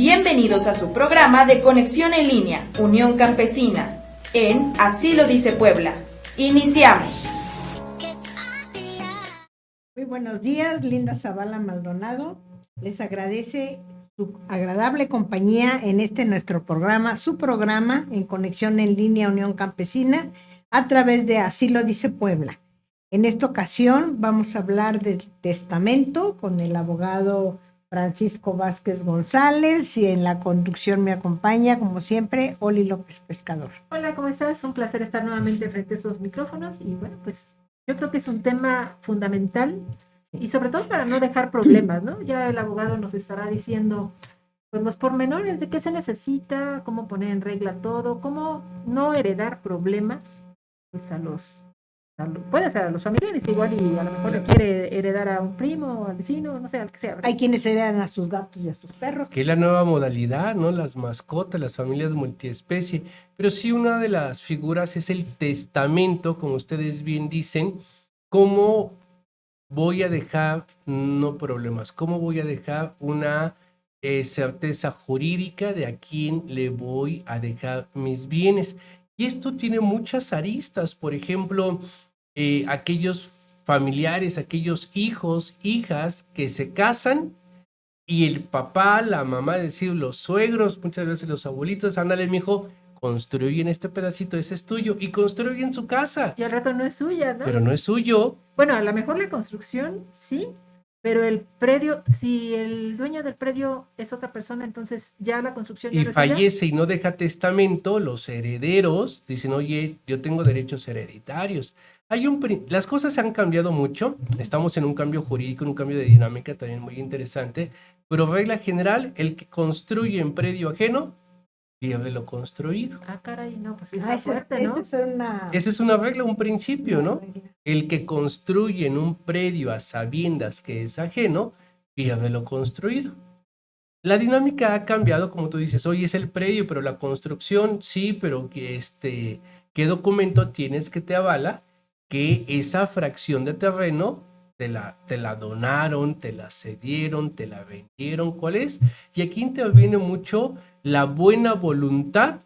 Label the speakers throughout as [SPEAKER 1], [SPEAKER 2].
[SPEAKER 1] Bienvenidos a su programa de conexión en línea, Unión Campesina, en Así lo dice Puebla. Iniciamos.
[SPEAKER 2] Muy buenos días, Linda Zavala Maldonado. Les agradece su agradable compañía en nuestro programa, su programa en conexión en línea Unión Campesina, a través de Así lo dice Puebla. En esta ocasión vamos a hablar del testamento con el abogado Francisco Vázquez González, y en la conducción me acompaña, como siempre, Oli López Pescador.
[SPEAKER 3] Hola, ¿cómo estás? Un placer estar nuevamente frente a estos micrófonos y bueno, pues yo creo que es un tema fundamental y sobre todo para no dejar problemas, ¿no? Ya el abogado nos estará diciendo pues los pormenores de qué se necesita, cómo poner en regla todo, cómo no heredar problemas pues puede ser a los familiares igual, y a lo mejor le quiere heredar a un primo, al vecino, no sé, al que sea, ¿verdad?
[SPEAKER 2] Hay quienes heredan a sus gatos y a sus perros.
[SPEAKER 4] Que es la nueva modalidad, ¿no? Las mascotas, las familias multiespecie. Pero sí, una de las figuras es el testamento, como ustedes bien dicen. ¿Cómo voy a dejar, no problemas, cómo voy a dejar una certeza jurídica de a quién le voy a dejar mis bienes? Y esto tiene muchas aristas. Por ejemplo, aquellos familiares, aquellos hijos, hijas que se casan y el papá, la mamá, es decir, los suegros, muchas veces los abuelitos, ándale, mijo, construyen este pedacito, ese es tuyo, y construyen su casa.
[SPEAKER 3] Y al rato no es suya, ¿no?
[SPEAKER 4] Pero no es suyo.
[SPEAKER 3] Bueno, a lo mejor la construcción sí, pero el predio, si el dueño del predio es otra persona, entonces ya la construcción ya
[SPEAKER 4] Y
[SPEAKER 3] no es suya.
[SPEAKER 4] fallece y no deja testamento, los herederos dicen, oye, yo tengo derechos hereditarios. Las cosas han cambiado mucho, estamos en un cambio jurídico, en un cambio de dinámica también muy interesante, pero regla general, el que construye en predio ajeno, pierde lo construido.
[SPEAKER 3] Ah, caray, no, pues está fuerte, ¿no?
[SPEAKER 4] Esa es una regla, un principio, ¿no? El que construye en un predio a sabiendas que es ajeno, pierde lo construido. La dinámica ha cambiado, como tú dices, hoy es el predio, pero la construcción sí, pero ¿qué documento tienes que te avala que esa fracción de terreno te la donaron, te la cedieron, te la vendieron? ¿Cuál es? Y aquí interviene mucho la buena voluntad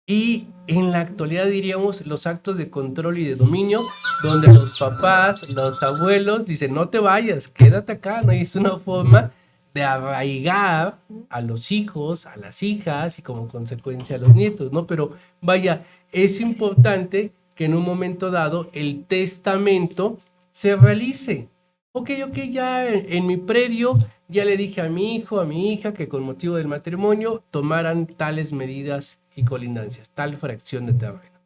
[SPEAKER 4] y en la actualidad diríamos los actos de control y de dominio, donde los papás, los abuelos dicen no te vayas, quédate acá, ¿no? Y es una forma de arraigar a los hijos, a las hijas y como consecuencia a los nietos, ¿no? Pero vaya, es importante que en un momento dado el testamento se realice. Ok, ya en mi predio ya le dije a mi hijo, a mi hija, que con motivo del matrimonio tomaran tales medidas y colindancias, tal fracción de terreno.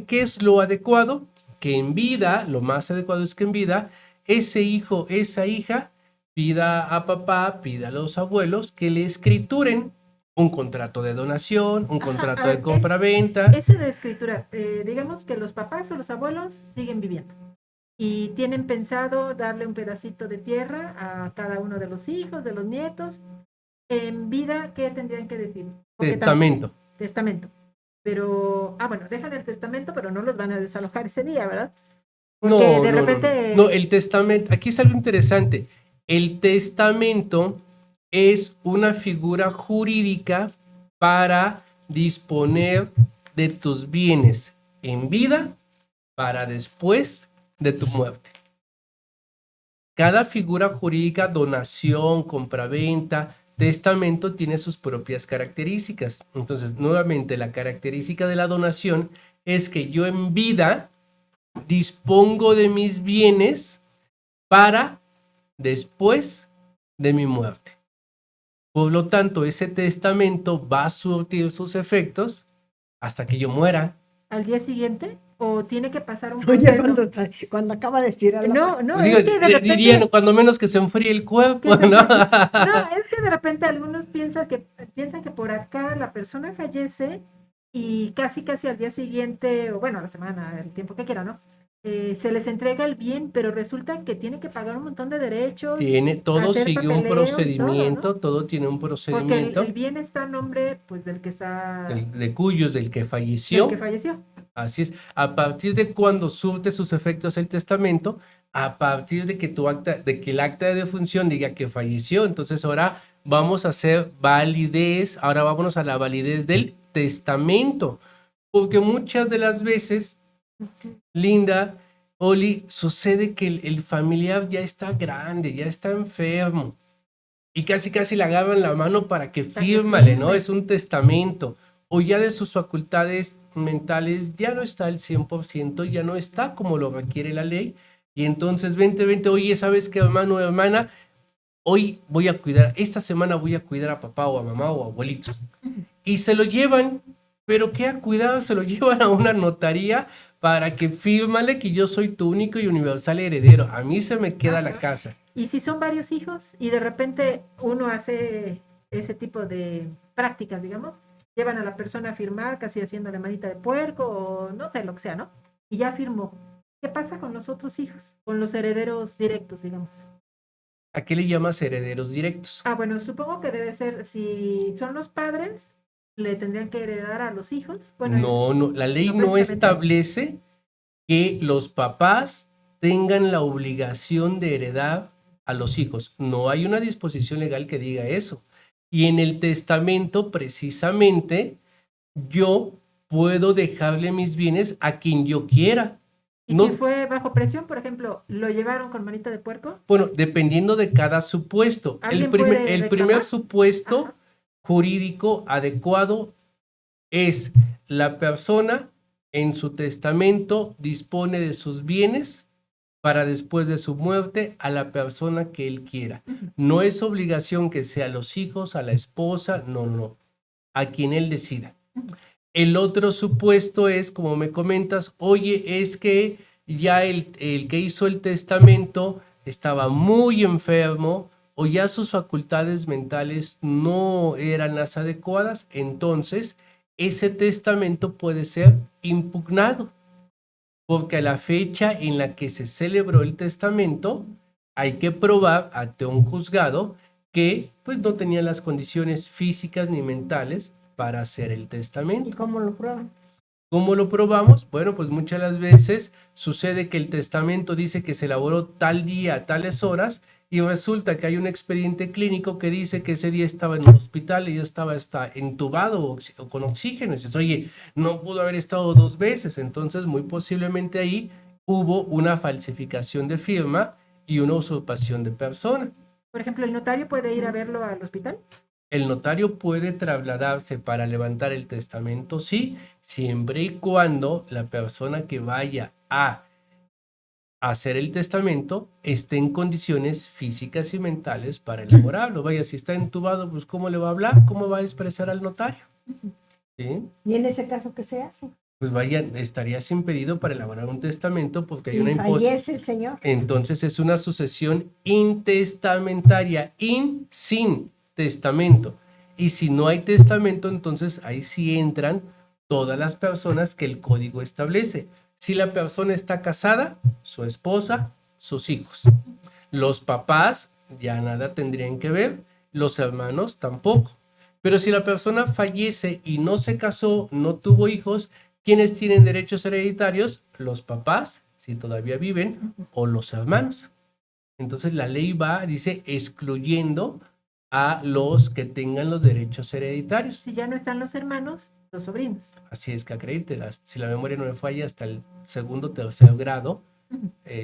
[SPEAKER 4] ¿Qué es lo adecuado? Que en vida, lo más adecuado es que en vida, ese hijo, esa hija, pida a papá, pida a los abuelos que le escrituren un contrato de donación, un contrato de compra-venta.
[SPEAKER 3] Ese de escritura, digamos que los papás o los abuelos siguen viviendo y tienen pensado darle un pedacito de tierra a cada uno de los hijos, de los nietos. En vida, ¿qué tendrían que decir?
[SPEAKER 4] Testamento.
[SPEAKER 3] Testamento. Pero, bueno, dejan el testamento, pero no los van a desalojar ese día, ¿verdad?
[SPEAKER 4] Porque
[SPEAKER 3] de repente...
[SPEAKER 4] No, el testamento, aquí es algo interesante. El testamento es una figura jurídica para disponer de tus bienes en vida para después de tu muerte. Cada figura jurídica, donación, compraventa, testamento, tiene sus propias características. Entonces, nuevamente, la característica de la donación es que yo en vida dispongo de mis bienes para después de mi muerte. Por lo tanto, ese testamento va a surtir sus efectos hasta que yo muera.
[SPEAKER 3] ¿Al día siguiente? ¿O tiene que pasar un proceso?
[SPEAKER 2] Oye, cuando acaba de estirar
[SPEAKER 3] No,
[SPEAKER 4] Digo,
[SPEAKER 3] es que de repente...
[SPEAKER 4] dirían, cuando menos que se enfríe el cuerpo, ¿no?
[SPEAKER 3] No, es que de repente algunos piensan que por acá la persona fallece y casi al día siguiente, o bueno, a la semana, el tiempo que quiera, ¿no? Se les entrega el bien, pero resulta que tiene que pagar un montón de derechos.
[SPEAKER 4] Todo sigue un procedimiento,
[SPEAKER 3] todo, ¿no?
[SPEAKER 4] todo tiene un procedimiento.
[SPEAKER 3] Porque el bien está a nombre, pues, del que está...
[SPEAKER 4] del que falleció.
[SPEAKER 3] Del que falleció.
[SPEAKER 4] Así es. A partir de cuando surte sus efectos el testamento, a partir de que el acta de defunción diga que falleció, entonces ahora vamos a hacer validez, ahora vámonos a la validez del testamento, porque muchas de las veces, Linda, Oli, sucede que el familiar ya está grande, ya está enfermo, y casi le agarran la mano para que fírmale, ¿no? Es un testamento, o ya de sus facultades mentales ya no está al 100%, ya no está como lo requiere la ley, y entonces vente, oye, ¿sabes qué, hermano o hermana? Hoy voy a cuidar, esta semana voy a cuidar a papá o a mamá o a abuelitos. Y se lo llevan, pero ¿qué a cuidar? Se lo llevan a una notaría para que fírmale que yo soy tu único y universal heredero. A mí se me queda la casa.
[SPEAKER 3] Y si son varios hijos y de repente uno hace ese tipo de prácticas, digamos, llevan a la persona a firmar casi haciéndole manita de puerco o no sé, lo que sea, ¿no? Y ya firmó. ¿Qué pasa con los otros hijos? Con los herederos directos, digamos.
[SPEAKER 4] ¿A qué le llamas herederos directos?
[SPEAKER 3] Bueno, supongo que debe ser, si son los padres, le tendrían que heredar a los hijos. Bueno,
[SPEAKER 4] No, la ley no
[SPEAKER 3] precisamente.
[SPEAKER 4] establece que los papás tengan la obligación de heredar a los hijos. No hay una disposición legal que diga eso. Y en el testamento, precisamente, yo puedo dejarle mis bienes a quien yo quiera.
[SPEAKER 3] ¿Y
[SPEAKER 4] No,
[SPEAKER 3] si fue bajo presión, por ejemplo, lo llevaron con manita de puerco?
[SPEAKER 4] bueno, dependiendo de cada supuesto. El
[SPEAKER 3] ¿Alguien puede
[SPEAKER 4] primer
[SPEAKER 3] reclamar?
[SPEAKER 4] supuesto
[SPEAKER 3] Ajá.
[SPEAKER 4] jurídico adecuado es la persona en su testamento dispone de sus bienes para después de su muerte a la persona que él quiera. No es obligación que sea a los hijos, a la esposa, no, a quien él decida. El otro supuesto es, como me comentas, oye, es que ya el que hizo el testamento estaba muy enfermo o ya sus facultades mentales no eran las adecuadas, entonces ese testamento puede ser impugnado, porque a la fecha en la que se celebró el testamento hay que probar ante un juzgado que pues no tenía las condiciones físicas ni mentales para hacer el testamento.
[SPEAKER 2] ¿Y cómo lo prueban?
[SPEAKER 4] ¿Cómo lo probamos? Bueno, pues muchas de las veces sucede que el testamento dice que se elaboró tal día a tales horas y resulta que hay un expediente clínico que dice que ese día estaba en el hospital y ya estaba entubado o con oxígeno. Y dices, oye, no pudo haber estado 2 veces. Entonces, muy posiblemente ahí hubo una falsificación de firma y una usurpación de persona.
[SPEAKER 3] Por ejemplo, ¿el notario puede ir a verlo al hospital?
[SPEAKER 4] El notario puede trasladarse para levantar el testamento, sí, siempre y cuando la persona que vaya a hacer el testamento esté en condiciones físicas y mentales para elaborarlo. Vaya, si está entubado, pues ¿cómo le va a hablar? ¿Cómo va a expresar al notario? ¿Sí?
[SPEAKER 2] ¿Y en ese caso qué se hace?
[SPEAKER 4] Pues vaya, estarías impedido para elaborar un testamento porque hay
[SPEAKER 2] ¿Y
[SPEAKER 4] una
[SPEAKER 2] fallece el señor?
[SPEAKER 4] Entonces es una sucesión intestamentaria, sin testamento. Y si no hay testamento, entonces ahí sí entran todas las personas que el código establece. Si la persona está casada, su esposa, sus hijos. Los papás ya nada tendrían que ver, los hermanos tampoco. Pero si la persona fallece y no se casó, no tuvo hijos, ¿quiénes tienen derechos hereditarios? Los papás, si todavía viven, o los hermanos. Entonces la ley dice, excluyendo a los que tengan los derechos hereditarios.
[SPEAKER 3] Si ya no están los hermanos, los sobrinos.
[SPEAKER 4] Así es que acredite, si la memoria no me falla, hasta el 2º o 3er grado,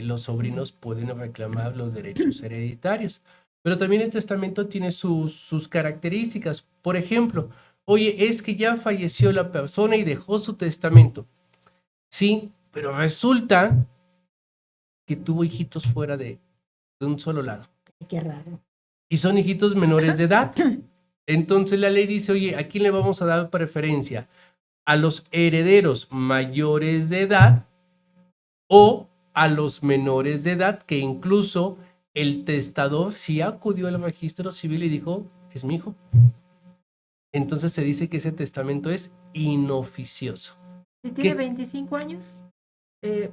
[SPEAKER 4] los sobrinos pueden reclamar los derechos hereditarios. Pero también el testamento tiene sus características. Por ejemplo, oye, es que ya falleció la persona y dejó su testamento. Sí, pero resulta que tuvo hijitos fuera de un solo lado.
[SPEAKER 2] Qué raro.
[SPEAKER 4] Y son hijitos menores de edad. Entonces la ley dice, oye, ¿a quién le vamos a dar preferencia? ¿A los herederos mayores de edad o a los menores de edad que incluso el testador sí acudió al registro civil y dijo, es mi hijo? Entonces se dice que ese testamento es inoficioso.
[SPEAKER 3] Si tiene
[SPEAKER 4] ¿Qué?
[SPEAKER 3] 25 años,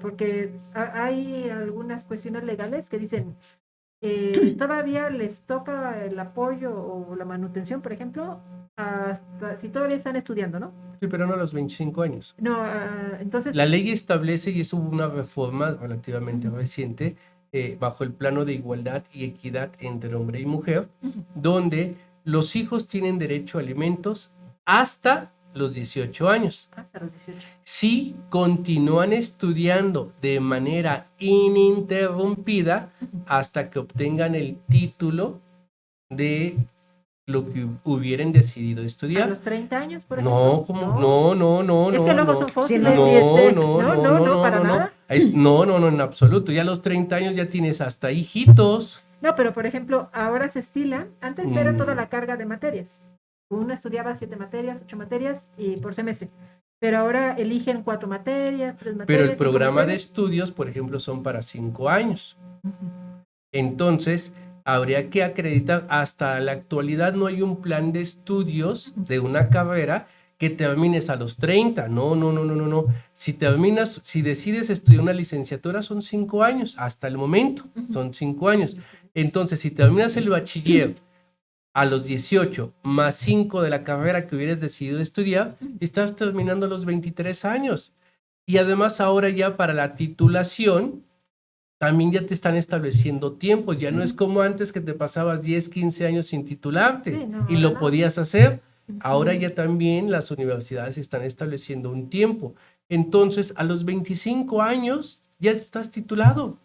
[SPEAKER 3] porque hay algunas cuestiones legales que dicen, todavía les toca el apoyo o la manutención, por ejemplo, hasta si todavía están estudiando, ¿no?
[SPEAKER 4] Sí, pero no a los 25 años.
[SPEAKER 3] No, entonces...
[SPEAKER 4] La ley establece, y es una reforma relativamente reciente, bajo el plano de igualdad y equidad entre hombre y mujer, donde los hijos tienen derecho a alimentos hasta los 18 años.
[SPEAKER 3] Hasta los 18.
[SPEAKER 4] Si continúan estudiando de manera ininterrumpida hasta que obtengan el título de lo que hubieran decidido
[SPEAKER 3] ¿A
[SPEAKER 4] estudiar.
[SPEAKER 3] los 30 años, por ejemplo?
[SPEAKER 4] No, como, no,
[SPEAKER 3] Es que luego
[SPEAKER 4] no.
[SPEAKER 3] son fósiles
[SPEAKER 4] No,
[SPEAKER 3] y
[SPEAKER 4] no,
[SPEAKER 3] para nada.
[SPEAKER 4] no, en absoluto. Ya a los 30 años ya tienes hasta hijitos.
[SPEAKER 3] No, pero por ejemplo, ahora se estila, antes era
[SPEAKER 4] Mm.
[SPEAKER 3] toda la carga de materias. Uno estudiaba 7 materias, 8 materias y por semestre. Pero ahora eligen 4 materias, 3 materias.
[SPEAKER 4] Pero el
[SPEAKER 3] 5
[SPEAKER 4] programa de
[SPEAKER 3] materias.
[SPEAKER 4] estudios, por ejemplo, son para 5 años. Entonces, habría que acreditar, hasta la actualidad no hay un plan de estudios de una carrera que termines a los 30. No. Si decides estudiar una licenciatura son 5 años, hasta el momento son 5 años. Entonces, si terminas el bachiller a los 18 más 5 de la carrera que hubieras decidido estudiar, estás terminando a los 23 años. Y además ahora ya para la titulación, también ya te están estableciendo tiempos. Ya no es como antes que te pasabas 10, 15 años sin titularte
[SPEAKER 3] Sí, no,
[SPEAKER 4] y lo
[SPEAKER 3] no.
[SPEAKER 4] podías hacer. Ahora ya también las universidades están estableciendo un tiempo. Entonces, a los 25 años ya estás titulado.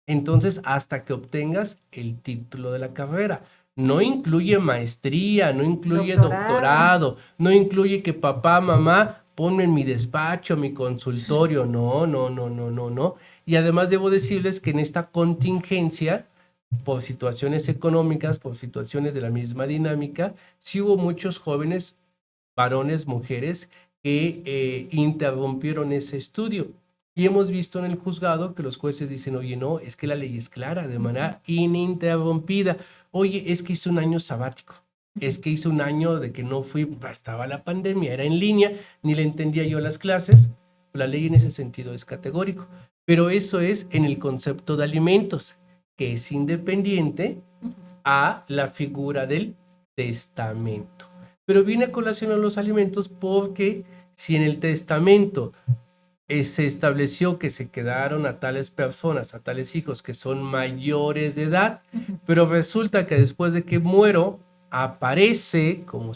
[SPEAKER 4] Entonces, hasta que obtengas el título de la carrera. No incluye maestría, no incluye doctorado, no incluye que papá, mamá, ponme en mi despacho, mi consultorio. No. Y además debo decirles que en esta contingencia, por situaciones económicas, por situaciones de la misma dinámica, sí hubo muchos jóvenes, varones, mujeres, que interrumpieron ese estudio. Y hemos visto en el juzgado que los jueces dicen, oye, no, es que la ley es clara, de manera ininterrumpida. Oye, es que hice un año sabático. Es que hice un año de que no fui, estaba la pandemia, era en línea, ni le entendía yo las clases. La ley en ese sentido es categórico. Pero eso es en el concepto de alimentos, que es independiente a la figura del testamento. Pero viene a colación a los alimentos porque si en el testamento se estableció que se quedaron a tales personas, a tales hijos que son mayores de edad, pero resulta que después de que muero aparece como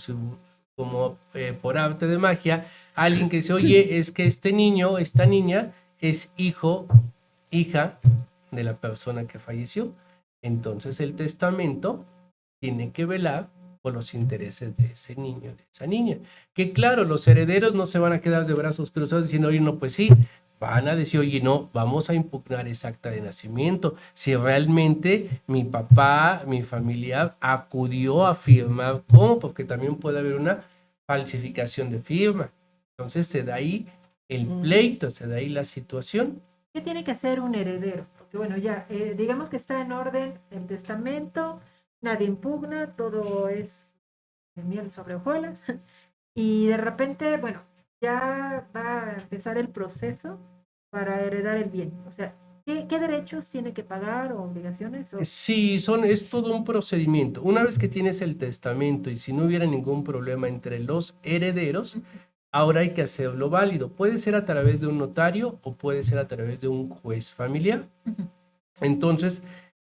[SPEAKER 4] por arte de magia alguien que dice, oye, es que este niño, esta niña es hija de la persona que falleció. Entonces el testamento tiene que velar por los intereses de ese niño, de esa niña. Que claro, los herederos no se van a quedar de brazos cruzados diciendo, oye, no, pues sí, van a decir, oye, no, vamos a impugnar esa acta de nacimiento. Si realmente mi papá, mi familiar acudió a firmar, ¿cómo? Porque también puede haber una falsificación de firma. Entonces se da ahí el pleito, se da ahí la situación.
[SPEAKER 3] ¿Qué tiene que hacer un heredero? Porque bueno, ya, digamos que está en orden el testamento, nadie impugna, todo es miel sobre hojuelas, y de repente, bueno, ya va a empezar el proceso para heredar el bien. O sea, ¿qué derechos tiene que pagar o obligaciones?
[SPEAKER 4] Sí, es todo un procedimiento. Una vez que tienes el testamento y si no hubiera ningún problema entre los herederos, ahora hay que hacerlo válido. Puede ser a través de un notario o puede ser a través de un juez familiar. Entonces,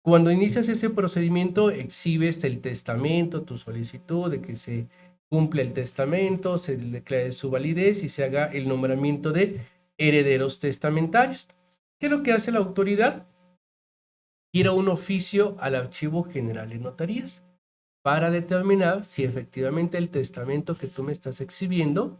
[SPEAKER 4] cuando inicias ese procedimiento, exhibes el testamento, tu solicitud de que se cumpla el testamento, se declare su validez y se haga el nombramiento de herederos testamentarios. ¿Qué es lo que hace la autoridad? Ir a un oficio al Archivo General de Notarías para determinar si efectivamente el testamento que tú me estás exhibiendo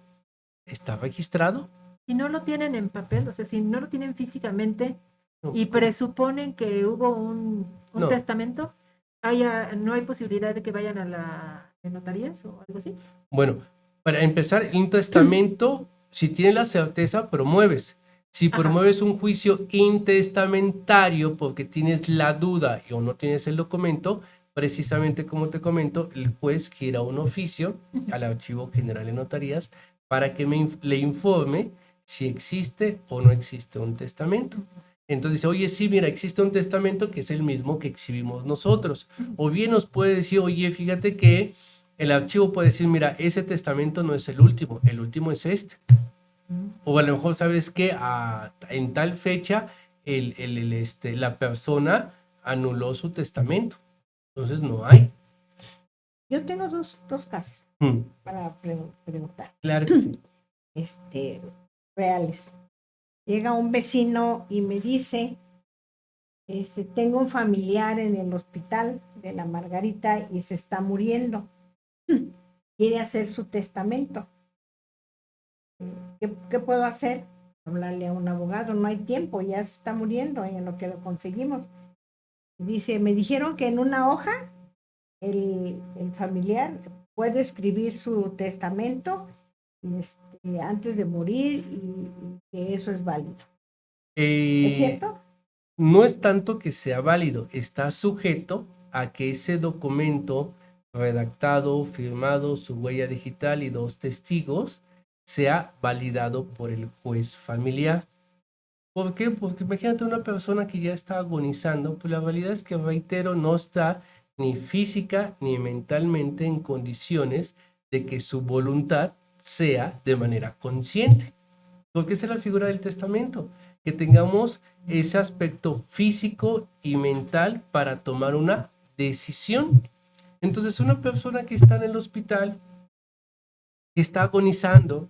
[SPEAKER 4] está registrado.
[SPEAKER 3] Si no lo tienen en papel, o sea, si no lo tienen físicamente
[SPEAKER 4] No,
[SPEAKER 3] y presuponen que hubo un
[SPEAKER 4] No.
[SPEAKER 3] testamento, no hay posibilidad de que vayan a la notarías o algo así.
[SPEAKER 4] Bueno, para empezar, un testamento, si tienes la certeza, promueves. Si
[SPEAKER 3] Ajá.
[SPEAKER 4] promueves un juicio intestamentario porque tienes la duda o no tienes el documento, precisamente como te comento, el juez gira un oficio al Archivo General de Notarías para que le informe si existe o no existe un testamento. Entonces dice, oye, sí, mira, existe un testamento que es el mismo que exhibimos nosotros. O bien nos puede decir, oye, fíjate que el archivo puede decir, mira, ese testamento no es el último es este. O a lo mejor sabes que en tal fecha la persona anuló su testamento. Entonces no hay.
[SPEAKER 2] Yo tengo dos casos
[SPEAKER 4] Mm,
[SPEAKER 2] para preguntar,
[SPEAKER 4] claro que sí.
[SPEAKER 2] reales. Llega un vecino y me dice, tengo un familiar en el hospital de la Margarita y se está muriendo. Quiere hacer su testamento. ¿Qué puedo hacer? Hablarle a un abogado, no hay tiempo, ya se está muriendo en lo que lo conseguimos. Dice, me dijeron que en una hoja el familiar puede escribir su testamento antes de morir y que eso es válido. ¿Es cierto?
[SPEAKER 4] No es tanto que sea válido, está sujeto a que ese documento redactado, firmado, su huella digital y 2 testigos sea validado por el juez familiar. ¿Por qué? Porque imagínate una persona que ya está agonizando, pues la realidad es que, reitero, no está ni física ni mentalmente en condiciones de que su voluntad sea de manera consciente. Porque esa es la figura del testamento, que tengamos ese aspecto físico y mental para tomar una decisión. Entonces, una persona que está en el hospital, que está agonizando,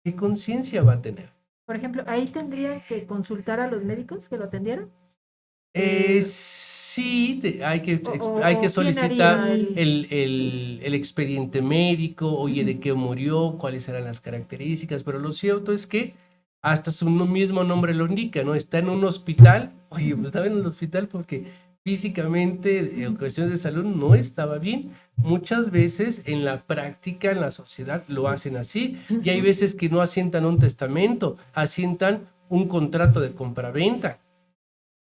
[SPEAKER 4] ¿qué conciencia va a tener?
[SPEAKER 3] Por ejemplo, ahí tendrían que consultar a los médicos que lo atendieron.
[SPEAKER 4] Sí, hay que
[SPEAKER 3] ¿quién
[SPEAKER 4] solicitar
[SPEAKER 3] haría
[SPEAKER 4] el expediente médico, oye, de qué murió, cuáles eran las características, pero lo cierto es que hasta su mismo nombre lo indica, ¿no? Está en un hospital, oye, pues estaba en el hospital porque físicamente, en cuestiones de salud, no estaba bien. Muchas veces en la práctica, en la sociedad, lo hacen así, y hay veces que no asientan un testamento, asientan un contrato de compraventa,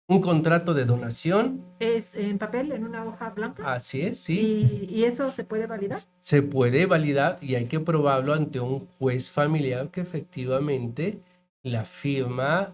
[SPEAKER 4] un contrato de donación.
[SPEAKER 3] ¿Es en papel, en una hoja blanca?
[SPEAKER 4] Así es, sí.
[SPEAKER 3] ¿Y eso se puede validar?
[SPEAKER 4] Se puede validar y hay que probarlo ante un juez familiar que efectivamente la firma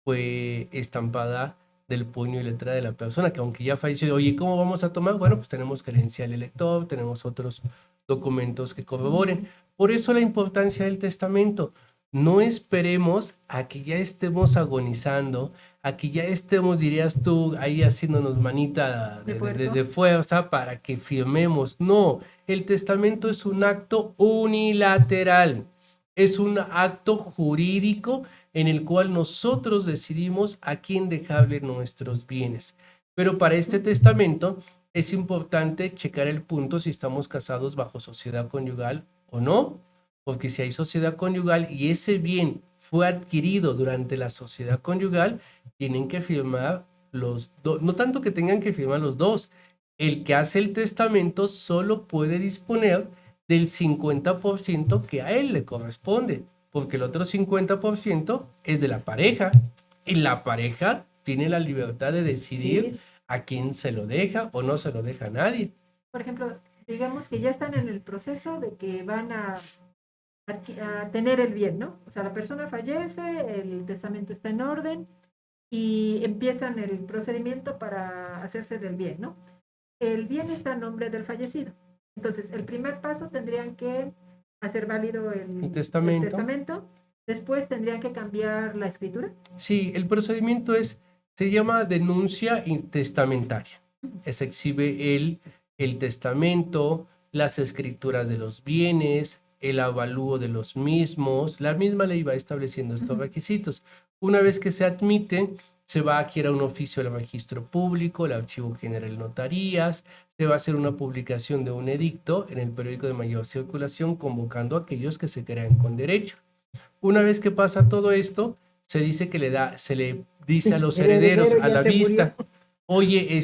[SPEAKER 4] fue estampada del puño y letra de la persona, que aunque ya falleció, oye, ¿cómo vamos a tomar? Bueno, pues tenemos credencial elector, tenemos otros documentos que corroboren. Por eso la importancia del testamento. No esperemos a que ya estemos agonizando, a que ya estemos, dirías tú, ahí haciéndonos manita de fuerza para que firmemos. No, el testamento es un acto unilateral, es un acto jurídico en el cual nosotros decidimos a quién dejarle nuestros bienes. Pero para este testamento es importante checar el punto si estamos casados bajo sociedad conyugal o no, porque si hay sociedad conyugal y ese bien fue adquirido durante la sociedad conyugal, tienen que firmar los dos, no tanto que tengan que firmar los dos, el que hace el testamento solo puede disponer del 50% que a él le corresponde, porque el otro 50% es de la pareja, y la pareja tiene la libertad de decidir a quién se lo deja o no se lo deja a nadie.
[SPEAKER 3] Por ejemplo, digamos que ya están en el proceso de que van a tener el bien, ¿no? O sea, la persona fallece, el testamento está en orden y empiezan el procedimiento para hacerse del bien, ¿no? El bien está a nombre del fallecido. Entonces, el primer paso tendrían que hacer válido el testamento. Después tendrían que cambiar la escritura.
[SPEAKER 4] Sí, el procedimiento se llama denuncia testamentaria. Se exhibe el testamento, las escrituras de los bienes, el avalúo de los mismos. La misma ley va estableciendo estos requisitos. Una vez que se admiten, se va a girar un oficio al registro público, el Archivo General de Notarías, se va a hacer una publicación de un edicto en el periódico de mayor circulación convocando a aquellos que se crean con derecho. Una vez que pasa todo esto, se dice que se le dice a los herederos a la vista, oye,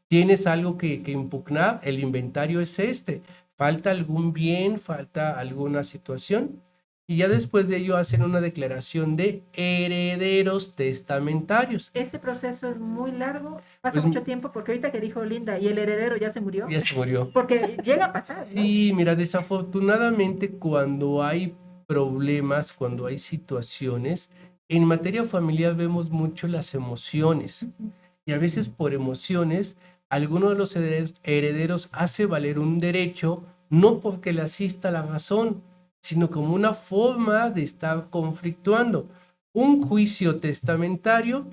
[SPEAKER 4] ¿tienes algo que impugnar? El inventario es ¿falta algún bien? ¿Falta alguna situación? Y ya después de ello hacen una declaración de herederos testamentarios.
[SPEAKER 3] Este proceso es muy largo, pasa mucho tiempo, porque ahorita que dijo Linda, ¿y el heredero ya se murió?
[SPEAKER 4] Ya se murió.
[SPEAKER 3] Porque llega a pasar, ¿no?
[SPEAKER 4] Sí, mira, desafortunadamente cuando hay problemas, cuando hay situaciones, en materia familiar vemos mucho las emociones. Y a veces por emociones, alguno de los herederos hace valer un derecho, no porque le asista la razón, sino como una forma de estar conflictuando. Un juicio testamentario,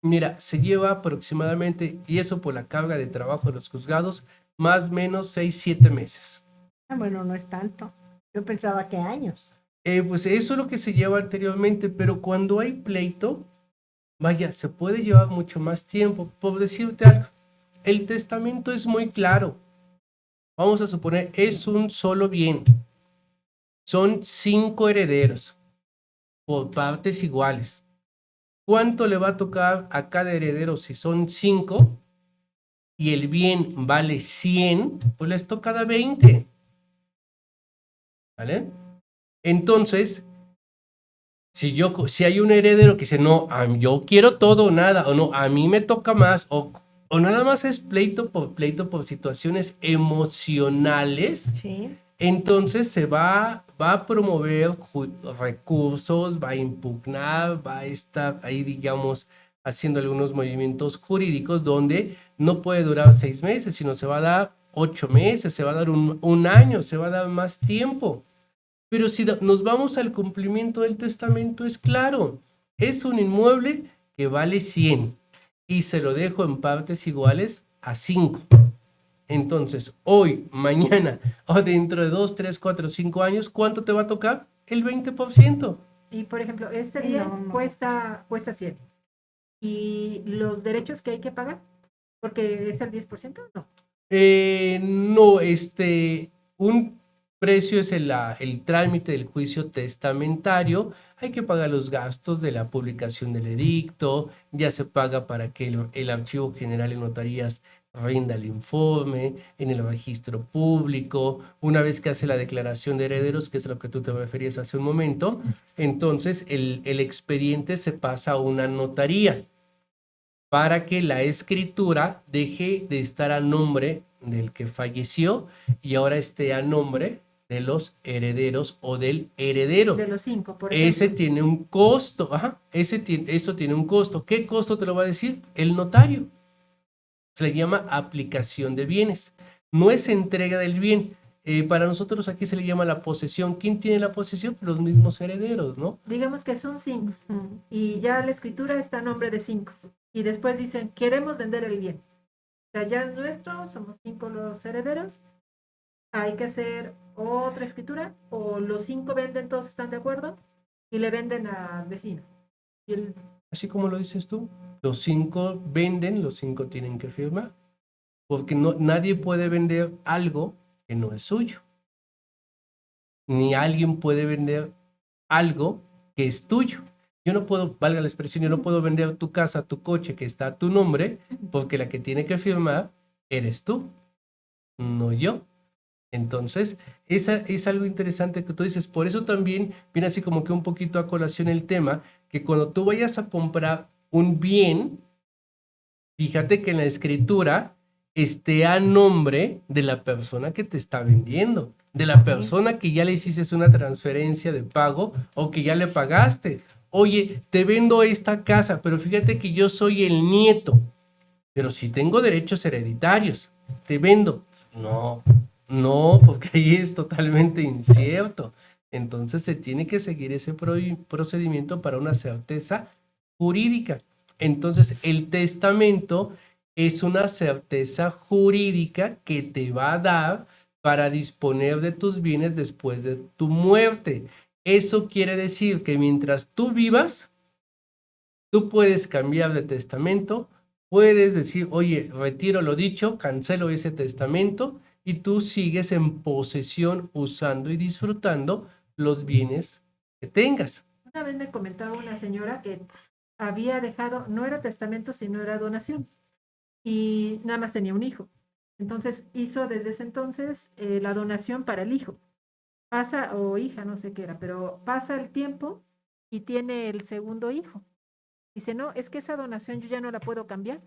[SPEAKER 4] mira, se lleva aproximadamente, y eso por la carga de trabajo de los juzgados, más o menos 6-7 meses.
[SPEAKER 2] Ah, bueno, no es tanto. Yo pensaba que años.
[SPEAKER 4] Pues eso es lo que se lleva anteriormente, pero cuando hay pleito, vaya, se puede llevar mucho más tiempo. Por decirte algo, el testamento es muy claro. Vamos a suponer, es un solo bien. Son 5 herederos por partes iguales. ¿Cuánto le va a tocar a cada heredero si son 5 y el bien vale 100? Pues les toca cada 20. ¿Vale? Entonces, si hay un heredero que dice, no, yo quiero todo o nada, o no, a mí me toca más, o nada más es pleito por situaciones emocionales,
[SPEAKER 2] Sí.
[SPEAKER 4] entonces se va a promover recursos, va a impugnar, va a estar ahí, digamos, haciendo algunos movimientos jurídicos donde no puede durar 6 meses, sino se va a dar 8 meses, se va a dar un año, se va a dar más tiempo. Pero si nos vamos al cumplimiento del testamento, es claro, es un inmueble que vale 100 y se lo dejo en partes iguales a 5. Entonces, hoy, mañana o dentro de 2, 3, 4, 5 años, ¿cuánto te va a tocar? El 20%.
[SPEAKER 3] Y por ejemplo, este bien
[SPEAKER 2] No.
[SPEAKER 3] cuesta 100. ¿Y los derechos que hay que pagar? Porque es el 10%, no.
[SPEAKER 4] No, un precio es el trámite del juicio testamentario. Hay que pagar los gastos de la publicación del edicto, ya se paga para que el Archivo General de Notarías rinda el informe en el registro público. Una vez que hace la declaración de herederos, que es a lo que tú te referías hace un momento, entonces el expediente se pasa a una notaría para que la escritura deje de estar a nombre del que falleció y ahora esté a nombre de los herederos o del heredero.
[SPEAKER 3] De los 5, por ejemplo.
[SPEAKER 4] Ese tiene un costo, eso tiene un costo. ¿Qué costo te lo va a decir? El notario. Se le llama aplicación de bienes. No es entrega del bien. Para nosotros aquí se le llama la posesión. ¿Quién tiene la posesión? Los mismos herederos, ¿no?
[SPEAKER 3] Digamos que son 5 y ya la escritura está a nombre de 5. Y después dicen, queremos vender el bien. O sea, ya es nuestro, somos 5 los herederos. Hay que hacer otra escritura, o los 5 venden, todos están de acuerdo, y le venden al vecino. Y
[SPEAKER 4] Así como lo dices tú, los 5 venden, los 5 tienen que firmar, porque nadie puede vender algo que no es suyo, ni alguien puede vender algo que es tuyo. Yo no puedo, valga la expresión, yo no puedo vender tu casa, tu coche que está a tu nombre, porque la que tiene que firmar eres tú, no yo. Entonces, esa es algo interesante que tú dices. Por eso también viene así como que un poquito a colación el tema, que cuando tú vayas a comprar un bien, fíjate que en la escritura esté a nombre de la persona que te está vendiendo, de la persona que ya le hiciste una transferencia de pago o que ya le pagaste. Oye, te vendo esta casa, pero fíjate que yo soy el nieto, pero si tengo derechos hereditarios, te vendo. No, porque ahí es totalmente incierto. Entonces se tiene que seguir ese procedimiento para una certeza jurídica. Entonces el testamento es una certeza jurídica que te va a dar para disponer de tus bienes después de tu muerte. Eso quiere decir que mientras tú vivas, tú puedes cambiar de testamento, puedes decir, oye, retiro lo dicho, cancelo ese testamento y tú sigues en posesión usando y disfrutando los bienes que tengas.
[SPEAKER 3] una vez me comentaba una señora que había dejado, no era testamento, sino era donación. Y nada más tenía un hijo. Entonces hizo desde ese entonces la donación para el hijo. Pasa, o hija, no sé qué era, pero pasa el tiempo y tiene el segundo hijo. Dice, no, es que esa donación yo ya no la puedo cambiar,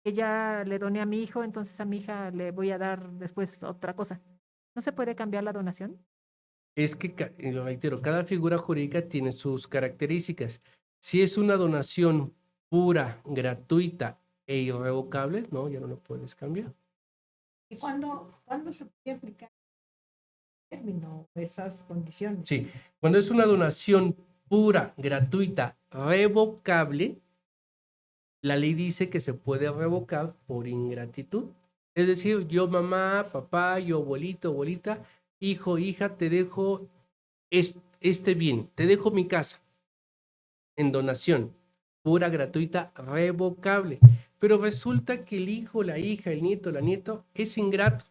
[SPEAKER 3] que ya le doné a mi hijo, entonces a mi hija le voy a dar después otra cosa. ¿No se puede cambiar la donación?
[SPEAKER 4] Es que, lo reitero, cada figura jurídica tiene sus características. Si es una donación pura, gratuita e irrevocable, no, ya no lo puedes cambiar.
[SPEAKER 2] ¿Y cuándo se puede aplicar el término, esas condiciones?
[SPEAKER 4] Sí, cuando es una donación pura, gratuita, revocable, la ley dice que se puede revocar por ingratitud. Es decir, yo mamá, papá, yo abuelito, abuelita, hijo, hija, te dejo este bien, te dejo mi casa en donación, pura, gratuita, revocable. Pero resulta que el hijo, la hija, el nieto, la nieta es ingrato,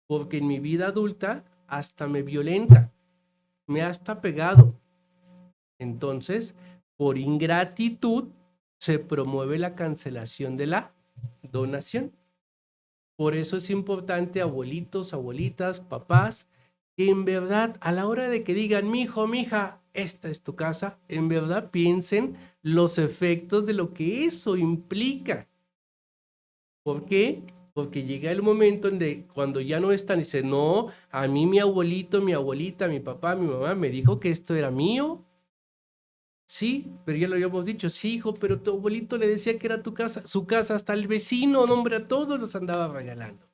[SPEAKER 4] porque en mi vida adulta hasta me violenta, me ha hasta pegado. Entonces, por ingratitud, se promueve la cancelación de la donación. Por eso es importante, abuelitos, abuelitas, papás, que en verdad, a la hora de que digan, mi hijo, mi hija, esta es tu casa, en verdad piensen los efectos de lo que eso implica. ¿Por qué? Porque llega el momento en de cuando ya no están, dice, no, a mí mi abuelito, mi abuelita, mi papá, mi mamá me dijo que esto era mío. Sí, pero ya lo habíamos dicho, sí, hijo, pero tu abuelito le decía que era tu casa, su casa, hasta el vecino, no, hombre, a todos los andaba regalando.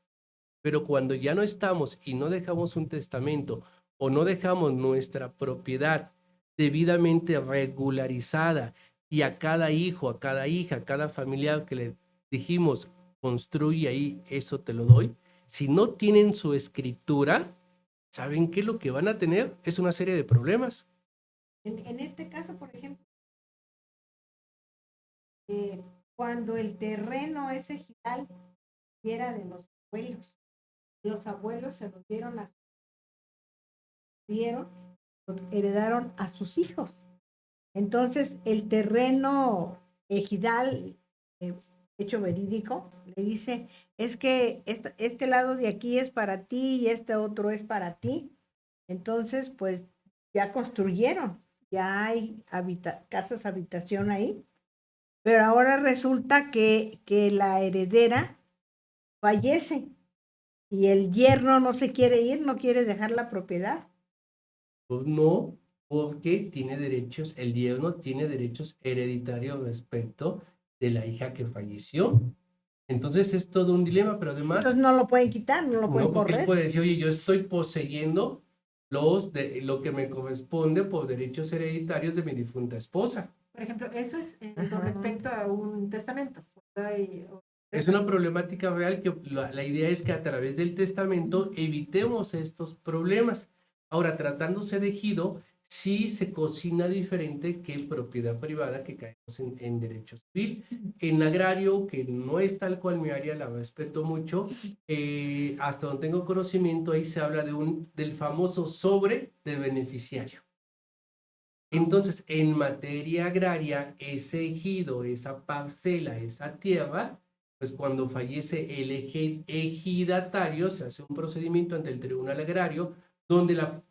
[SPEAKER 4] Pero cuando ya no estamos y no dejamos un testamento o no dejamos nuestra propiedad debidamente regularizada y a cada hijo, a cada hija, a cada familiar que le dijimos, construye ahí, eso te lo doy, si no tienen su escritura, ¿saben qué? Lo que van a tener es una serie de problemas.
[SPEAKER 2] En este caso, por ejemplo, cuando el terreno ese ejidal era de los abuelos se lo heredaron a sus hijos. Entonces, el terreno ejidal, hecho verídico, le dice, es que este lado de aquí es para ti y este otro es para ti. Entonces, pues ya construyeron, ya hay casas habitación ahí, pero ahora resulta que la heredera fallece y el yerno no se quiere ir, no quiere dejar la propiedad.
[SPEAKER 4] Pues no, porque tiene derechos, el yerno tiene derechos hereditarios respecto de la hija que falleció. Entonces es todo un dilema, pero además...
[SPEAKER 2] Entonces no lo pueden quitar, no lo pueden
[SPEAKER 4] No, porque él
[SPEAKER 2] correr.
[SPEAKER 4] puede decir, oye, yo estoy poseyendo lo que me corresponde por derechos hereditarios de mi difunta esposa.
[SPEAKER 3] Por ejemplo, eso es con
[SPEAKER 2] Ajá.
[SPEAKER 3] respecto a un testamento.
[SPEAKER 4] Es una problemática real que la idea es que a través del testamento evitemos estos problemas. Ahora, tratándose de ejido, sí se cocina diferente que propiedad privada, que caemos en derecho civil. En agrario, que no es tal cual mi área, la respeto mucho, hasta donde tengo conocimiento, ahí se habla del famoso sobre de beneficiario. Entonces, en materia agraria, ese ejido, esa parcela, esa tierra, pues cuando fallece el ejidatario, se hace un procedimiento ante el Tribunal Agrario, donde la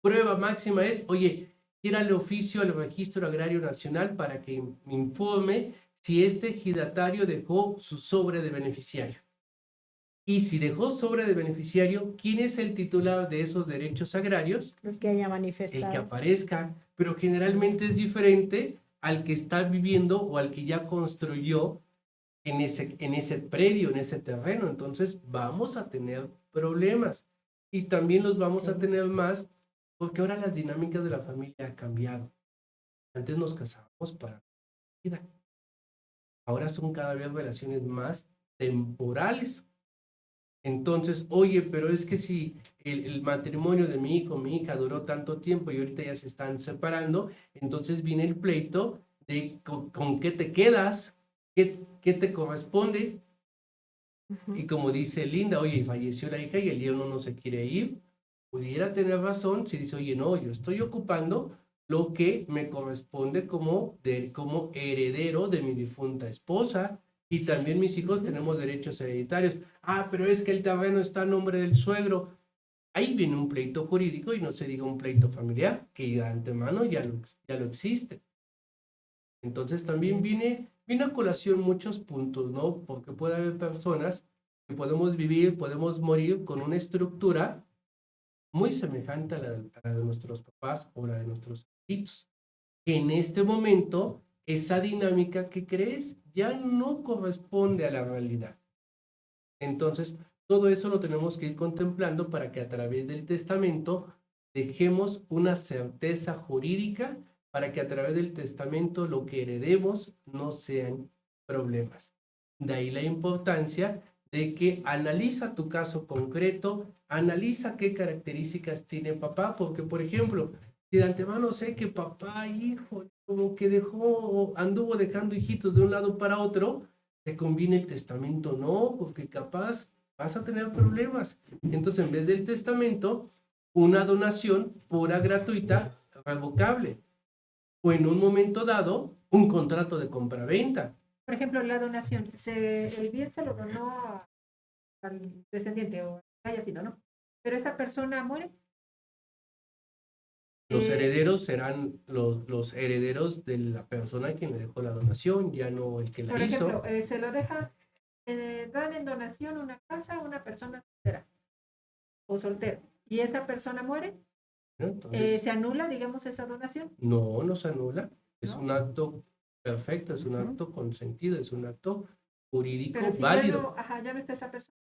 [SPEAKER 4] prueba máxima es, oye, tírale oficio al Registro Agrario Nacional para que me informe si este ejidatario dejó su sobre de beneficiario. Y si dejó sobre de beneficiario, ¿quién es el titular de esos derechos agrarios?
[SPEAKER 2] Los que haya
[SPEAKER 4] El
[SPEAKER 2] manifestado.
[SPEAKER 4] que aparezca, pero generalmente es diferente al que está viviendo o al que ya construyó en ese predio, en ese terreno. Entonces vamos a tener problemas y también los vamos a tener más porque ahora las dinámicas de la familia han cambiado. Antes nos casábamos para la vida. Ahora son cada vez relaciones más temporales. Entonces, oye, pero es que si el matrimonio de mi hijo, mi hija duró tanto tiempo y ahorita ya se están separando, entonces viene el pleito de con qué te quedas, qué te corresponde. Y como dice Linda, oye, falleció la hija y el yerno no se quiere ir, pudiera tener razón si dice, oye, no, yo estoy ocupando lo que me corresponde como heredero de mi difunta esposa. Y también mis hijos tenemos derechos hereditarios. Ah, pero es que el terreno está a nombre del suegro. Ahí viene un pleito jurídico y no se diga un pleito familiar, que de antemano ya lo existe. Entonces también viene a colación muchos puntos, ¿no? Porque puede haber personas que podemos vivir, podemos morir con una estructura muy semejante a la de nuestros papás o la de nuestros hijitos. En este momento, esa dinámica que crees ya no corresponde a la realidad. Entonces, todo eso lo tenemos que ir contemplando para que a través del testamento dejemos una certeza jurídica para que a través del testamento lo que heredemos no sean problemas. De ahí la importancia de que analiza tu caso concreto, analiza qué características tiene papá, porque por ejemplo, si de antemano sé que papá, hijo, como que anduvo dejando hijitos de un lado para otro, ¿te conviene el testamento? No, porque capaz vas a tener problemas. Entonces, en vez del testamento, una donación pura, gratuita, revocable. O en un momento dado, un contrato de compra-venta.
[SPEAKER 3] Por ejemplo, la donación, el bien se lo donó al descendiente o haya sido, ¿no? Pero esa persona muere.
[SPEAKER 4] Los herederos serán los herederos de la persona a quien le dejó la donación, ya no el que la
[SPEAKER 3] Por
[SPEAKER 4] hizo.
[SPEAKER 3] ejemplo, se lo deja, dan en donación una casa a una persona soltera o soltero, y esa persona muere,
[SPEAKER 4] ¿No? Entonces,
[SPEAKER 3] ¿se anula, digamos, esa donación?
[SPEAKER 4] no se anula. Es
[SPEAKER 3] ¿No?
[SPEAKER 4] un acto perfecto, es un acto consentido, es un acto jurídico
[SPEAKER 3] Pero si
[SPEAKER 4] válido.
[SPEAKER 3] ya no está esa persona.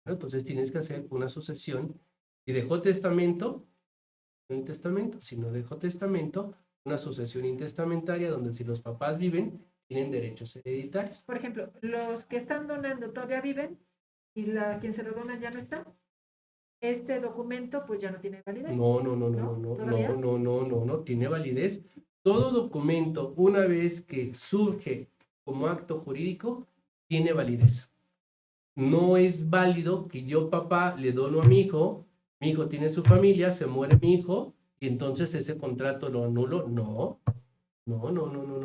[SPEAKER 4] ¿No? Entonces tienes que hacer una sucesión. Si dejó testamento, un testamento. Si no dejó testamento, una sucesión intestamentaria donde si los papás viven, tienen derechos hereditarios.
[SPEAKER 3] Por ejemplo, los que están donando todavía viven y quien se lo dona ya no está. Este documento pues ya no tiene validez.
[SPEAKER 4] No, tiene validez. Todo documento, una vez que surge como acto jurídico, tiene validez. No es válido que yo, papá, le dono a mi hijo tiene su familia, se muere mi hijo, y entonces ese contrato lo anulo. No.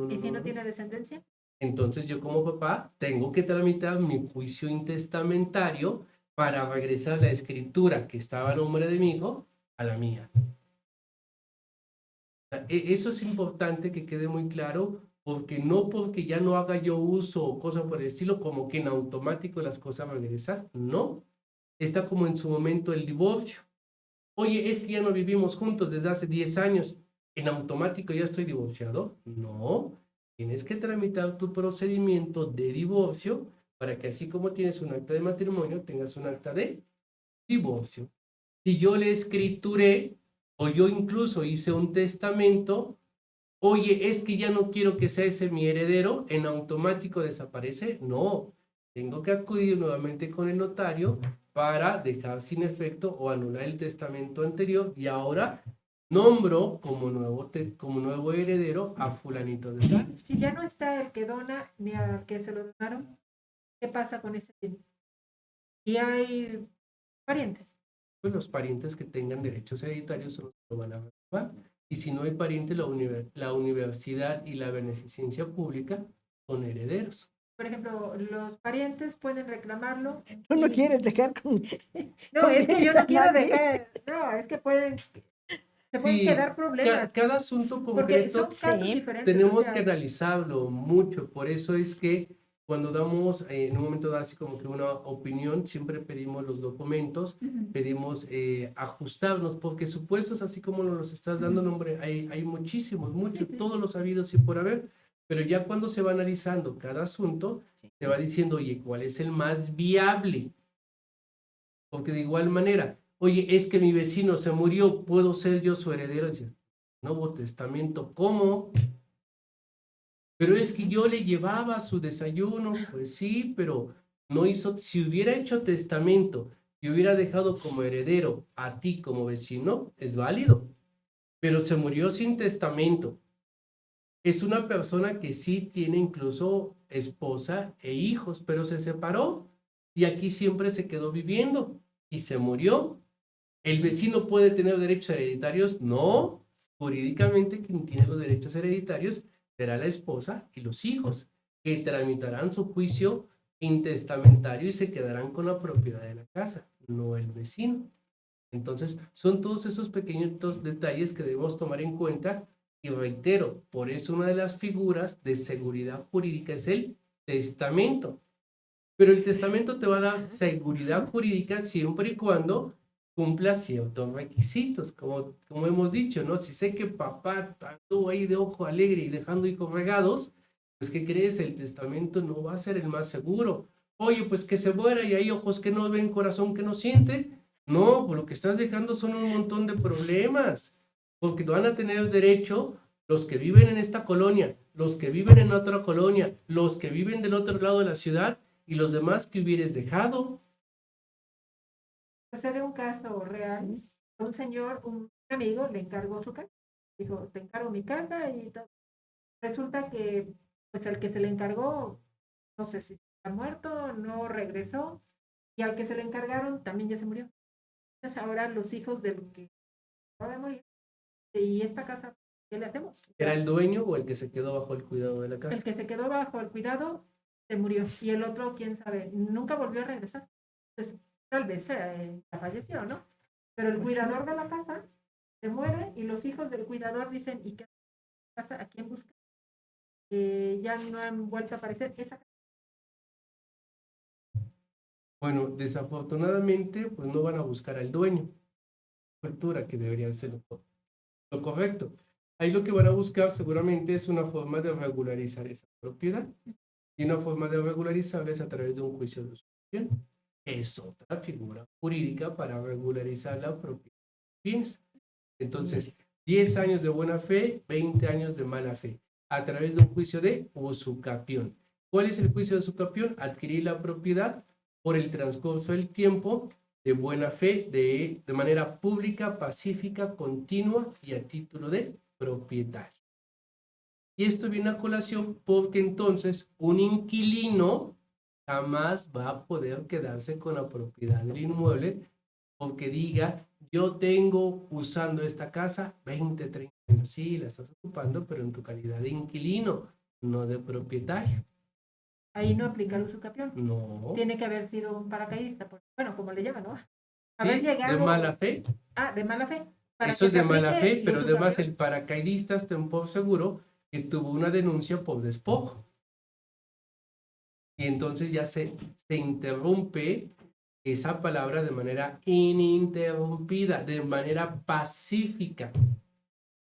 [SPEAKER 3] ¿Y si no tiene descendencia?
[SPEAKER 4] Entonces yo como papá tengo que tramitar mi juicio intestamentario para regresar la escritura que estaba a nombre de mi hijo a la mía. Eso es importante que quede muy claro, porque no porque ya no haga yo uso o cosas por el estilo, como que en automático las cosas van a regresar. No. Está como en su momento el divorcio. Oye, es que ya no vivimos juntos desde hace 10 años. ¿En automático ya estoy divorciado? No. Tienes que tramitar tu procedimiento de divorcio para que así como tienes un acta de matrimonio, tengas un acta de divorcio. Si yo le escrituré o yo incluso hice un testamento, oye, es que ya no quiero que sea ese mi heredero, ¿en automático desaparece? No. Tengo que acudir nuevamente con el notario para dejar sin efecto o anular el testamento anterior y ahora nombro como nuevo heredero a fulanito de tal.
[SPEAKER 3] Si ya no está el que dona ni al que se lo donaron, ¿qué pasa con ese bien? Y hay parientes.
[SPEAKER 4] Pues los parientes que tengan derechos hereditarios son los que lo van a reclamar. Y si no hay pariente, la universidad y la beneficencia pública son herederos.
[SPEAKER 3] Por ejemplo, los parientes pueden reclamarlo.
[SPEAKER 2] Tú no quieres dejar con...
[SPEAKER 3] No, es que yo
[SPEAKER 2] esa
[SPEAKER 3] no quiero
[SPEAKER 2] nadie.
[SPEAKER 3] dejar. No, es que se pueden quedar problemas.
[SPEAKER 4] Cada asunto
[SPEAKER 3] Porque son
[SPEAKER 4] concreto
[SPEAKER 3] casos
[SPEAKER 2] Sí,
[SPEAKER 3] diferentes.
[SPEAKER 4] tenemos
[SPEAKER 3] o sea,
[SPEAKER 4] que analizarlo mucho. Por eso es que cuando damos, en un momento dado, así como que una opinión, siempre pedimos los documentos, pedimos ajustarnos, porque supuestos, así como nos los estás dando, hombre, hay muchísimos, todos los habidos y por haber, pero ya cuando se va analizando cada asunto, se va diciendo, oye, ¿cuál es el más viable? Porque de igual manera, oye, es que mi vecino se murió, ¿puedo ser yo su heredero? Dice, no hubo testamento, ¿cómo? Pero es que yo le llevaba su desayuno, pues sí, pero no hizo, si hubiera hecho testamento y hubiera dejado como heredero a ti como vecino, es válido, pero se murió sin testamento. Es una persona que sí tiene incluso esposa e hijos, pero se separó y aquí siempre se quedó viviendo y se murió. ¿El vecino puede tener derechos hereditarios? No. Jurídicamente quien tiene los derechos hereditarios será la esposa y los hijos, que tramitarán su juicio intestamentario y se quedarán con la propiedad de la casa, no el vecino. Entonces, son todos esos pequeños detalles que debemos tomar en cuenta y reitero, por eso una de las figuras de seguridad jurídica es el testamento. Pero el testamento te va a dar seguridad jurídica siempre y cuando cumpla ciertos requisitos, como hemos dicho, ¿no? Si sé que papá anduvo ahí de ojo alegre y dejando hijos regados, pues ¿qué crees? El testamento no va a ser el más seguro. Oye, pues que se muera y hay ojos que no ven, corazón que no siente. No, pues lo que estás dejando son un montón de problemas, porque van a tener derecho los que viven en esta colonia, los que viven en otra colonia, los que viven del otro lado de la ciudad, ¿Y los demás que hubieras dejado?
[SPEAKER 3] Pues se ve un caso real. Un señor, un amigo, le encargó su casa. Dijo, te encargo mi casa y todo. Resulta que, pues el que se le encargó, no sé si está muerto, no regresó, y al que se le encargaron también ya se murió. Entonces ahora los hijos del que acaba de morir, y esta casa, ¿qué le hacemos?
[SPEAKER 4] ¿Era el dueño o el que se quedó bajo el cuidado de la casa?
[SPEAKER 3] El que se quedó bajo el cuidado se murió, y el otro, quién sabe, nunca volvió a regresar. Entonces, tal vez ya falleció, ¿no? Pero el cuidador de la casa se muere y los hijos del cuidador dicen, ¿y qué pasa? ¿A quién busca? Ya no han vuelto a aparecer. Esa...
[SPEAKER 4] Bueno, desafortunadamente, pues no van a buscar al dueño. Cultura que debería ser lo correcto. Ahí lo que van a buscar seguramente es una forma de regularizar esa propiedad. Y una forma de regularizarla es a través de un juicio de sucesión. Es otra figura jurídica para regularizar la propiedad de bienes. Entonces, 10 años de buena fe, 20 años de mala fe, a través de un juicio de usucapión. ¿Cuál es el juicio de usucapión? Adquirir la propiedad por el transcurso del tiempo de buena fe, de manera pública, pacífica, continua y a título de propietario. Y esto viene a colación porque entonces un inquilino jamás va a poder quedarse con la propiedad del inmueble porque diga, yo tengo usando esta casa 20, 30 años. Sí, la estás ocupando, pero en tu calidad de inquilino, no de propietario.
[SPEAKER 3] Ahí no aplica el usucapión.
[SPEAKER 4] No.
[SPEAKER 3] Tiene que haber sido un paracaidista, bueno, como le llaman, ¿no?
[SPEAKER 4] Sí,
[SPEAKER 3] Haber llegado...
[SPEAKER 4] de mala fe.
[SPEAKER 3] Ah, de mala fe. Para
[SPEAKER 4] Eso es
[SPEAKER 3] que
[SPEAKER 4] de
[SPEAKER 3] se
[SPEAKER 4] mala
[SPEAKER 3] aplique
[SPEAKER 4] fe,
[SPEAKER 3] el
[SPEAKER 4] pero además
[SPEAKER 3] usucapión.
[SPEAKER 4] el paracaidista está por seguro que tuvo una denuncia por despojo. Y entonces ya se interrumpe esa palabra de manera ininterrumpida, de manera pacífica.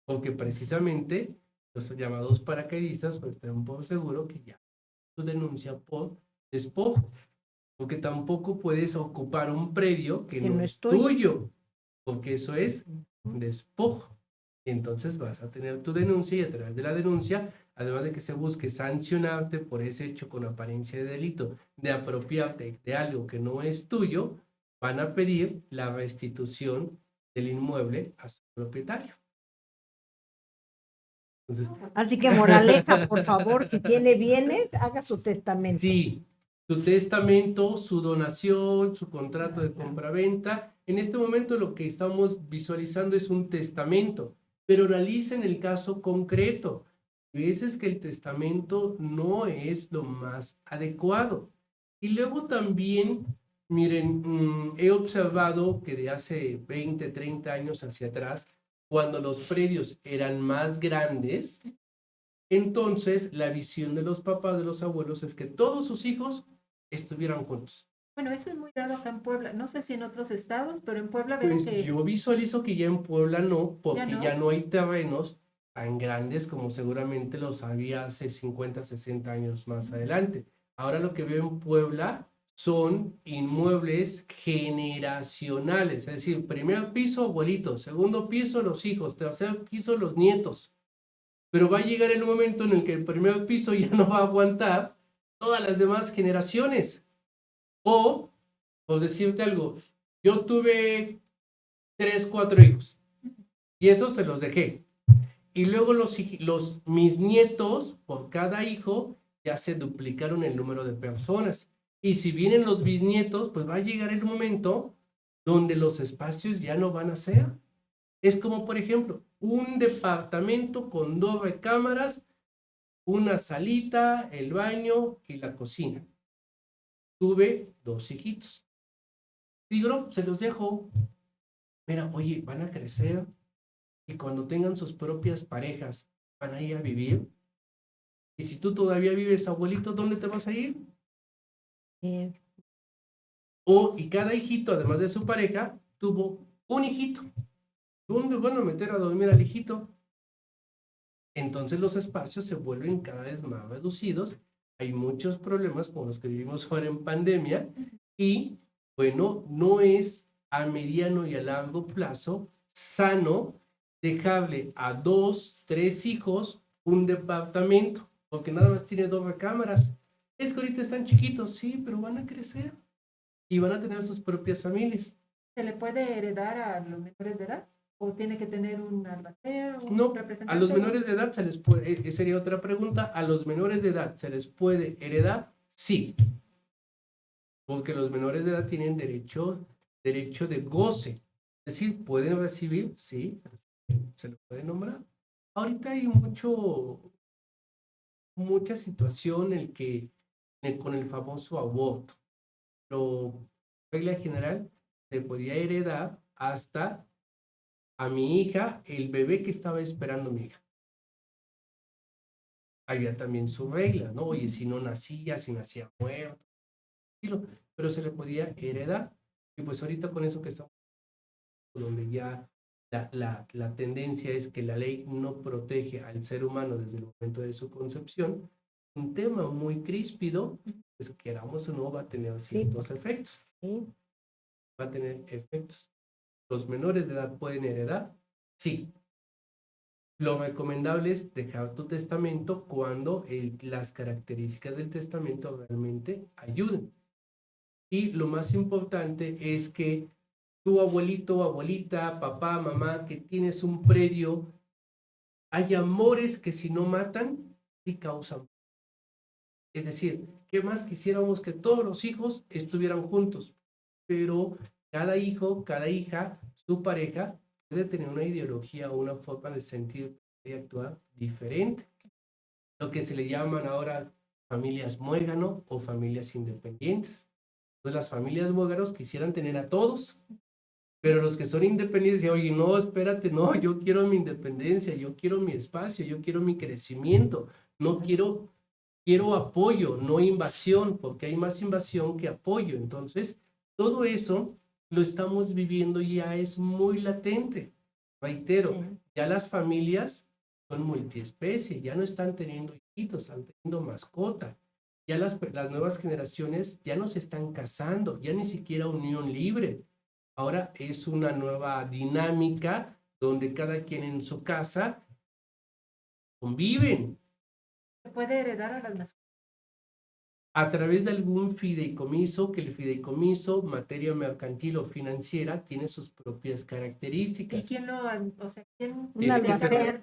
[SPEAKER 4] Porque precisamente los llamados paracaidistas pues están por seguro que ya su denuncia por despojo. Porque tampoco puedes ocupar un predio que no es tuyo, porque eso es despojo. Entonces vas a tener tu denuncia y a través de la denuncia, además de que se busque sancionarte por ese hecho con apariencia de delito, de apropiarte de algo que no es tuyo, van a pedir la restitución del inmueble a su propietario. Entonces,
[SPEAKER 2] Así que moraleja, por favor, si tiene bienes, haga su testamento.
[SPEAKER 4] sí, su testamento, su donación, su contrato de compraventa. En este momento lo que estamos visualizando es un testamento, pero analicen el caso concreto. A veces que el testamento no es lo más adecuado. Y luego también, miren, he observado que de hace 20, 30 años hacia atrás, cuando los predios eran más grandes, entonces la visión de los papás, de los abuelos, es que todos sus hijos estuvieran juntos.
[SPEAKER 3] Bueno, eso es muy dado acá en Puebla. No sé si en otros estados, pero en Puebla veo
[SPEAKER 4] Pues
[SPEAKER 3] que...
[SPEAKER 4] yo visualizo que ya en Puebla no, porque
[SPEAKER 3] ¿Ya no?
[SPEAKER 4] ya no hay terrenos tan grandes como seguramente los había hace 50, 60 años más adelante. Ahora lo que veo en Puebla son inmuebles generacionales, es decir, primer piso, abuelitos, segundo piso, los hijos, tercer piso, los nietos. Pero va a llegar el momento en el que el primer piso ya no va a aguantar todas las demás generaciones. O, por decirte algo, yo tuve 3, 4 hijos y esos se los dejé. Y luego mis nietos, por cada hijo, ya se duplicaron el número de personas. Y si vienen los bisnietos, pues va a llegar el momento donde los espacios ya no van a ser. Es como, por ejemplo, un departamento con 2 recámaras, una salita, el baño y la cocina. Tuve 2 hijitos. Digo, no, se los dejo. Mira, oye, van a crecer y cuando tengan sus propias parejas, van a ir a vivir. Y si tú todavía vives, abuelito, ¿dónde te vas a ir? Y cada hijito, además de su pareja, tuvo un hijito. ¿Dónde van a meter a dormir al hijito? Entonces los espacios se vuelven cada vez más reducidos. Hay muchos problemas como los que vivimos ahora en pandemia y, bueno, no es a mediano y a largo plazo sano dejarle a 2, 3 hijos un departamento, porque nada más tiene 2 recámaras. Es que ahorita están chiquitos, sí, pero van a crecer y van a tener sus propias familias.
[SPEAKER 3] ¿Se le puede heredar a los menores de edad? ¿O tiene que tener un albacea, un
[SPEAKER 4] No,
[SPEAKER 3] representante?
[SPEAKER 4] a los menores de edad se les puede, sería otra pregunta, ¿a los menores de edad se les puede heredar? Sí, porque los menores de edad tienen derecho de goce, es decir, pueden recibir, sí, se les puede nombrar. Ahorita hay mucha situación con el famoso aborto, pero regla general se podía heredar hasta a mi hija, el bebé que estaba esperando mi hija. Había también su regla, ¿no? Oye, si no nacía, si nacía muerto, pero se le podía heredar. Y pues ahorita con eso que estamos, donde ya la tendencia es que la ley no protege al ser humano desde el momento de su concepción, un tema muy críspido, pues queramos o no, va a tener ciertos efectos.
[SPEAKER 2] Sí.
[SPEAKER 4] Va a tener efectos. ¿Los menores de edad pueden heredar? Sí. Lo recomendable es dejar tu testamento cuando las características del testamento realmente ayuden. Y lo más importante es que tu abuelito, abuelita, papá, mamá, que tienes un predio, hay amores que si no matan, sí causan. Es decir, ¿qué más quisiéramos que todos los hijos estuvieran juntos? Pero cada hijo, cada hija, su pareja, puede tener una ideología o una forma de sentir y actuar diferente. Lo que se le llaman ahora familias muégano o familias independientes. Entonces las familias muéganos quisieran tener a todos, pero los que son independientes dicen, oye, no, espérate, no, yo quiero mi independencia, yo quiero mi espacio, yo quiero mi crecimiento, no quiero apoyo, no invasión, porque hay más invasión que apoyo. Entonces, todo eso lo estamos viviendo y ya es muy latente. Reitero, ya las familias son multiespecie, ya no están teniendo hijitos, están teniendo mascota. Ya las nuevas generaciones ya no se están casando, ya ni siquiera unión libre. Ahora es una nueva dinámica donde cada quien en su casa conviven
[SPEAKER 3] ¿Se puede heredar a las mascotas?
[SPEAKER 4] a través de algún fideicomiso, que el fideicomiso, materia mercantil o financiera, tiene sus propias
[SPEAKER 3] ¿Y
[SPEAKER 4] características.
[SPEAKER 3] quién lo, o sea, quién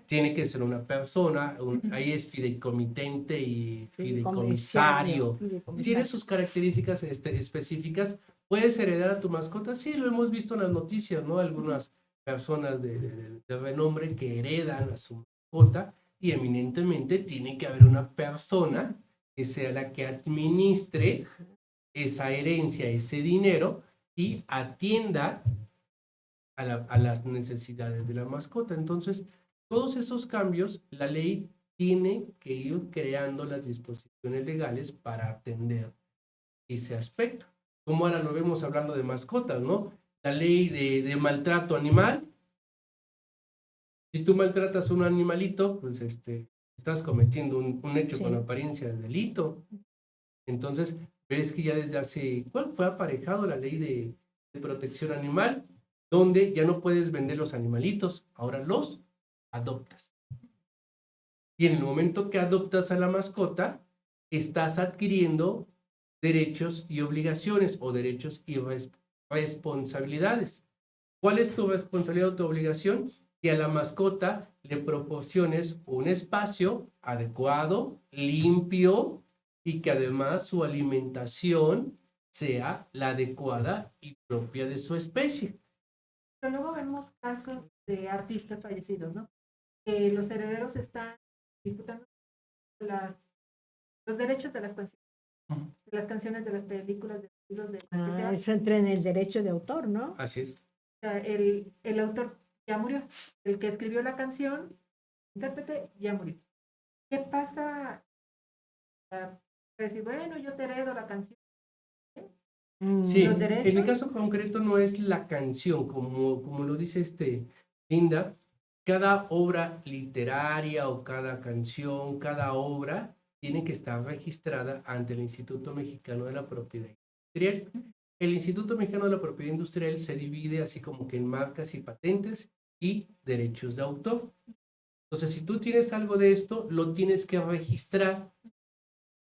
[SPEAKER 4] Tiene que ser una persona, ahí es fideicomitente y
[SPEAKER 2] Fideicomisario.
[SPEAKER 4] fideicomisario. Tiene sus características específicas. ¿Puedes heredar a tu mascota? Sí, lo hemos visto en las noticias, ¿no? Algunas personas de renombre que heredan a su mascota y eminentemente tiene que haber una persona que sea la que administre esa herencia, ese dinero y atienda a las necesidades de la mascota. Entonces, todos esos cambios, la ley tiene que ir creando las disposiciones legales para atender ese aspecto. Como ahora lo vemos hablando de mascotas, ¿no? La ley de maltrato animal. Si tú maltratas a un animalito, pues estás cometiendo un hecho con apariencia de delito. Entonces, ves que ya desde hace, ¿cuál fue aparejado la ley de protección animal? Donde ya no puedes vender los animalitos, ahora los adoptas. Y en el momento que adoptas a la mascota, estás adquiriendo derechos y obligaciones o derechos y responsabilidades. ¿Cuál es tu responsabilidad o tu obligación? Que a la mascota le proporciones un espacio adecuado, limpio y que además su alimentación sea la adecuada y propia de su especie.
[SPEAKER 3] Pero luego vemos casos de artistas fallecidos, ¿no? Que los herederos están disputando los derechos de las canciones, de las películas, de los libros, de lo que sea.
[SPEAKER 2] Eso entra en el derecho de autor, ¿no?
[SPEAKER 4] Así es.
[SPEAKER 3] O sea, el autor ya murió, el que escribió la canción, el intérprete ya murió. ¿Qué pasa? Para decir, bueno, yo te heredo la canción.
[SPEAKER 4] Sí,
[SPEAKER 3] ¿Los
[SPEAKER 4] en
[SPEAKER 3] derechos?
[SPEAKER 4] el caso concreto no es la canción, como lo dice Linda, cada obra literaria o cada canción, cada obra tiene que estar registrada ante el Instituto Mexicano de la Propiedad Industrial. El Instituto Mexicano de la Propiedad Industrial se divide así como que en marcas y patentes y derechos de autor. Entonces, si tú tienes algo de esto, lo tienes que registrar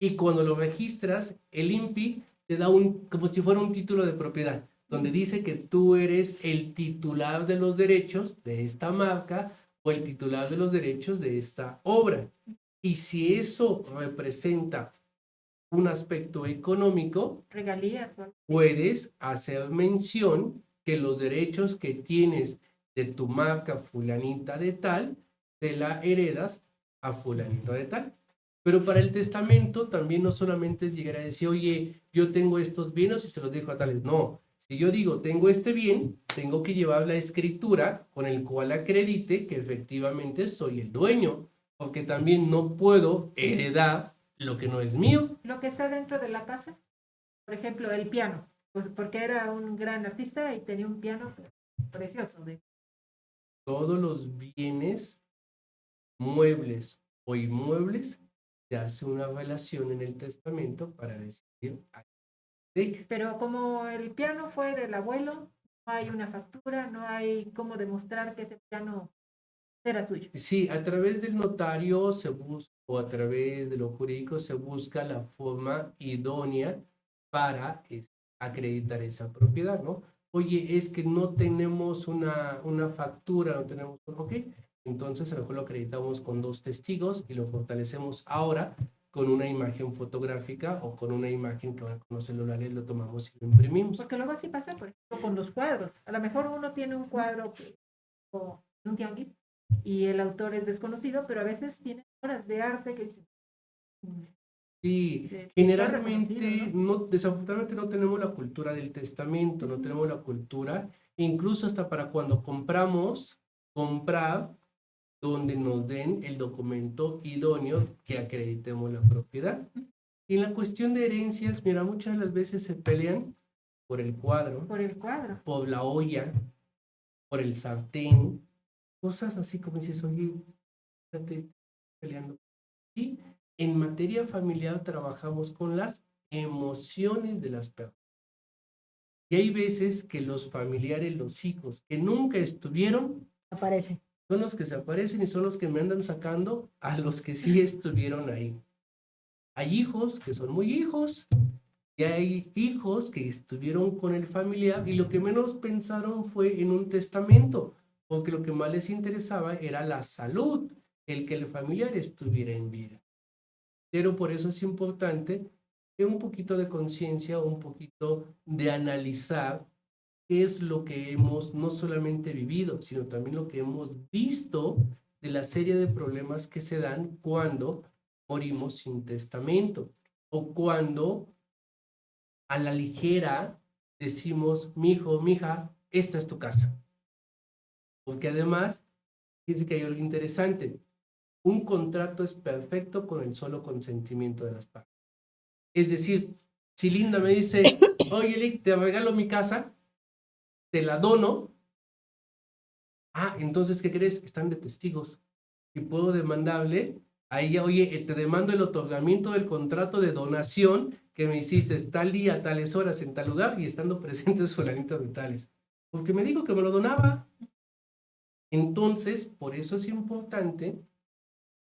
[SPEAKER 4] Y cuando lo registras, el INPI te da como si fuera un título de propiedad, donde dice que tú eres el titular de los derechos de esta marca o el titular de los derechos de esta obra. Y si eso representa un aspecto económico,
[SPEAKER 3] Regalías. ¿No?
[SPEAKER 4] puedes hacer mención que los derechos que tienes de tu marca fulanita de tal, te la heredas a fulanito de tal. Pero para el testamento también no solamente es llegar a decir, oye, yo tengo estos bienes y se los dejo a tales. No, si yo digo, tengo este bien, tengo que llevar la escritura con el cual acredite que efectivamente soy el dueño, porque también no puedo heredar lo que no es mío.
[SPEAKER 3] Lo que está dentro de la casa, por ejemplo, el piano, pues porque era un gran artista y tenía un piano precioso.
[SPEAKER 4] Todos los bienes muebles o inmuebles, se hace una relación en el testamento para decidir a qué.
[SPEAKER 3] Pero como el piano fue del abuelo, no hay una factura, no hay cómo demostrar que ese piano era suyo.
[SPEAKER 4] Sí, a través del notario se busca, o a través de lo jurídico se busca la forma idónea para acreditar esa propiedad, ¿no? Oye, es que no tenemos una factura, no tenemos, ok, entonces a lo mejor lo acreditamos con 2 testigos y lo fortalecemos ahora con una imagen fotográfica o con una imagen que ahora con los celulares lo tomamos y lo imprimimos.
[SPEAKER 3] Porque luego así pasa, por ejemplo, con los cuadros. A lo mejor uno tiene un cuadro o un tianguis y el autor es desconocido, pero a veces tiene obras de arte que dicen.
[SPEAKER 4] Sí, generalmente, ¿no? Desafortunadamente no tenemos la cultura del testamento, no tenemos la cultura, incluso hasta para cuando compramos, comprar donde nos den el documento idóneo que acreditemos la propiedad. Y en la cuestión de herencias, mira, muchas de las veces se pelean por el cuadro, por la olla, por el sartén, cosas así como dices, oye, fíjate, peleando. Y en materia familiar trabajamos con las emociones de las personas. Y hay veces que los familiares, los hijos que nunca estuvieron,
[SPEAKER 2] Aparece.
[SPEAKER 4] son los que se aparecen y son los que me andan sacando a los que sí estuvieron ahí. Hay hijos que son muy hijos y hay hijos que estuvieron con el familiar y lo que menos pensaron fue en un testamento, porque lo que más les interesaba era la salud, el que el familiar estuviera en vida. Pero por eso es importante que un poquito de conciencia, un poquito de analizar qué es lo que hemos no solamente vivido, sino también lo que hemos visto de la serie de problemas que se dan cuando morimos sin testamento o cuando a la ligera decimos, mijo, mija, esta es tu casa. Porque además, fíjense que hay algo interesante. Un contrato es perfecto con el solo consentimiento de las partes. Es decir, si Linda me dice, oye, Lick, te regalo mi casa, te la dono. Ah, entonces, ¿qué crees? Están de testigos. Y puedo demandarle a ella, oye, te demando el otorgamiento del contrato de donación que me hiciste tal día, tales horas, en tal lugar, y estando presentes fulanitos de tales. Porque me dijo que me lo donaba. Entonces, por eso es importante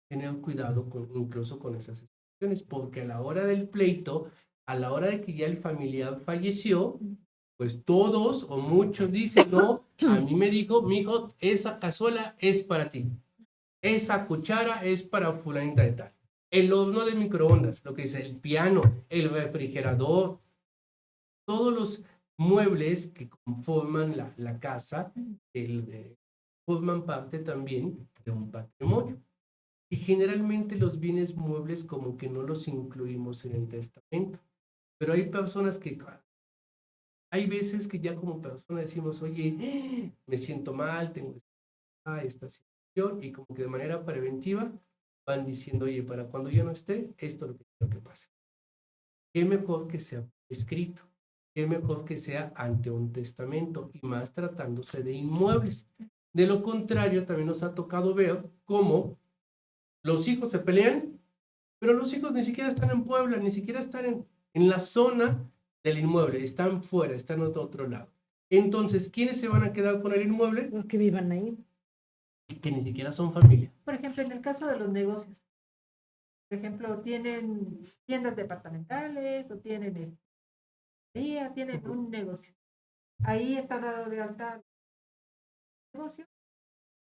[SPEAKER 4] tener cuidado incluso con esas excepciones, porque a la hora del pleito, a la hora de que ya el familiar falleció, pues todos o muchos dicen, no, a mí me dijo, mijo, esa cazuela es para ti, esa cuchara es para fulanita de tal, el horno de microondas, lo que dice el piano, el refrigerador, todos los muebles que conforman la casa, forman parte también de un patrimonio. Y generalmente los bienes muebles como que no los incluimos en el testamento. Pero hay personas que, hay veces que ya como persona decimos, oye, me siento mal, tengo esta situación, y como que de manera preventiva van diciendo, oye, para cuando yo no esté, esto es lo que quiero que pase. Qué mejor que sea escrito, qué mejor que sea ante un testamento, y más tratándose de inmuebles. De lo contrario, también nos ha tocado ver cómo los hijos se pelean, pero los hijos ni siquiera están en Puebla, ni siquiera están en la zona del inmueble, están fuera, están en otro lado. Entonces, ¿quiénes se van a quedar con el inmueble?
[SPEAKER 2] Los que vivan ahí.
[SPEAKER 4] Y que ni siquiera son familia.
[SPEAKER 3] Por ejemplo, en el caso de los negocios, por ejemplo, tienen tiendas departamentales o tienen tienen un negocio. Ahí está dado de alta el negocio.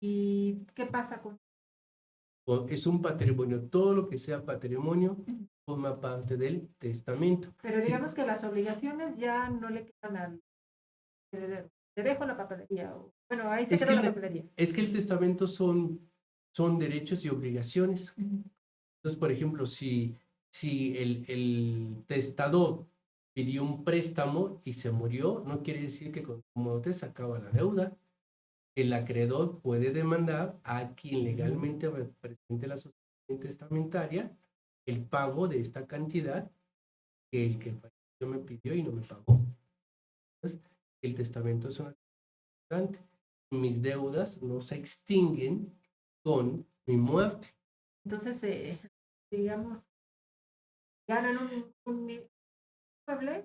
[SPEAKER 3] ¿Y qué pasa con
[SPEAKER 4] Es un patrimonio, todo lo que sea patrimonio forma parte del testamento.
[SPEAKER 3] Pero
[SPEAKER 4] Sí.
[SPEAKER 3] digamos que las obligaciones ya no le quedan al heredero. Te dejo la papelería. Bueno, ahí se
[SPEAKER 4] Es
[SPEAKER 3] quedó
[SPEAKER 4] que
[SPEAKER 3] la
[SPEAKER 4] el-
[SPEAKER 3] papelería.
[SPEAKER 4] Es que el testamento son derechos y obligaciones. Entonces, por ejemplo, si el testador pidió un préstamo y se murió, no quiere decir que con tu muerte se acaba la deuda. El acreedor puede demandar a quien legalmente represente la sucesión testamentaria el pago de esta cantidad que el que falleció me pidió y no me pagó. Entonces, el testamento es una cosa importante. Mis deudas no se extinguen con mi muerte.
[SPEAKER 3] Entonces, digamos, ganan un inmueble,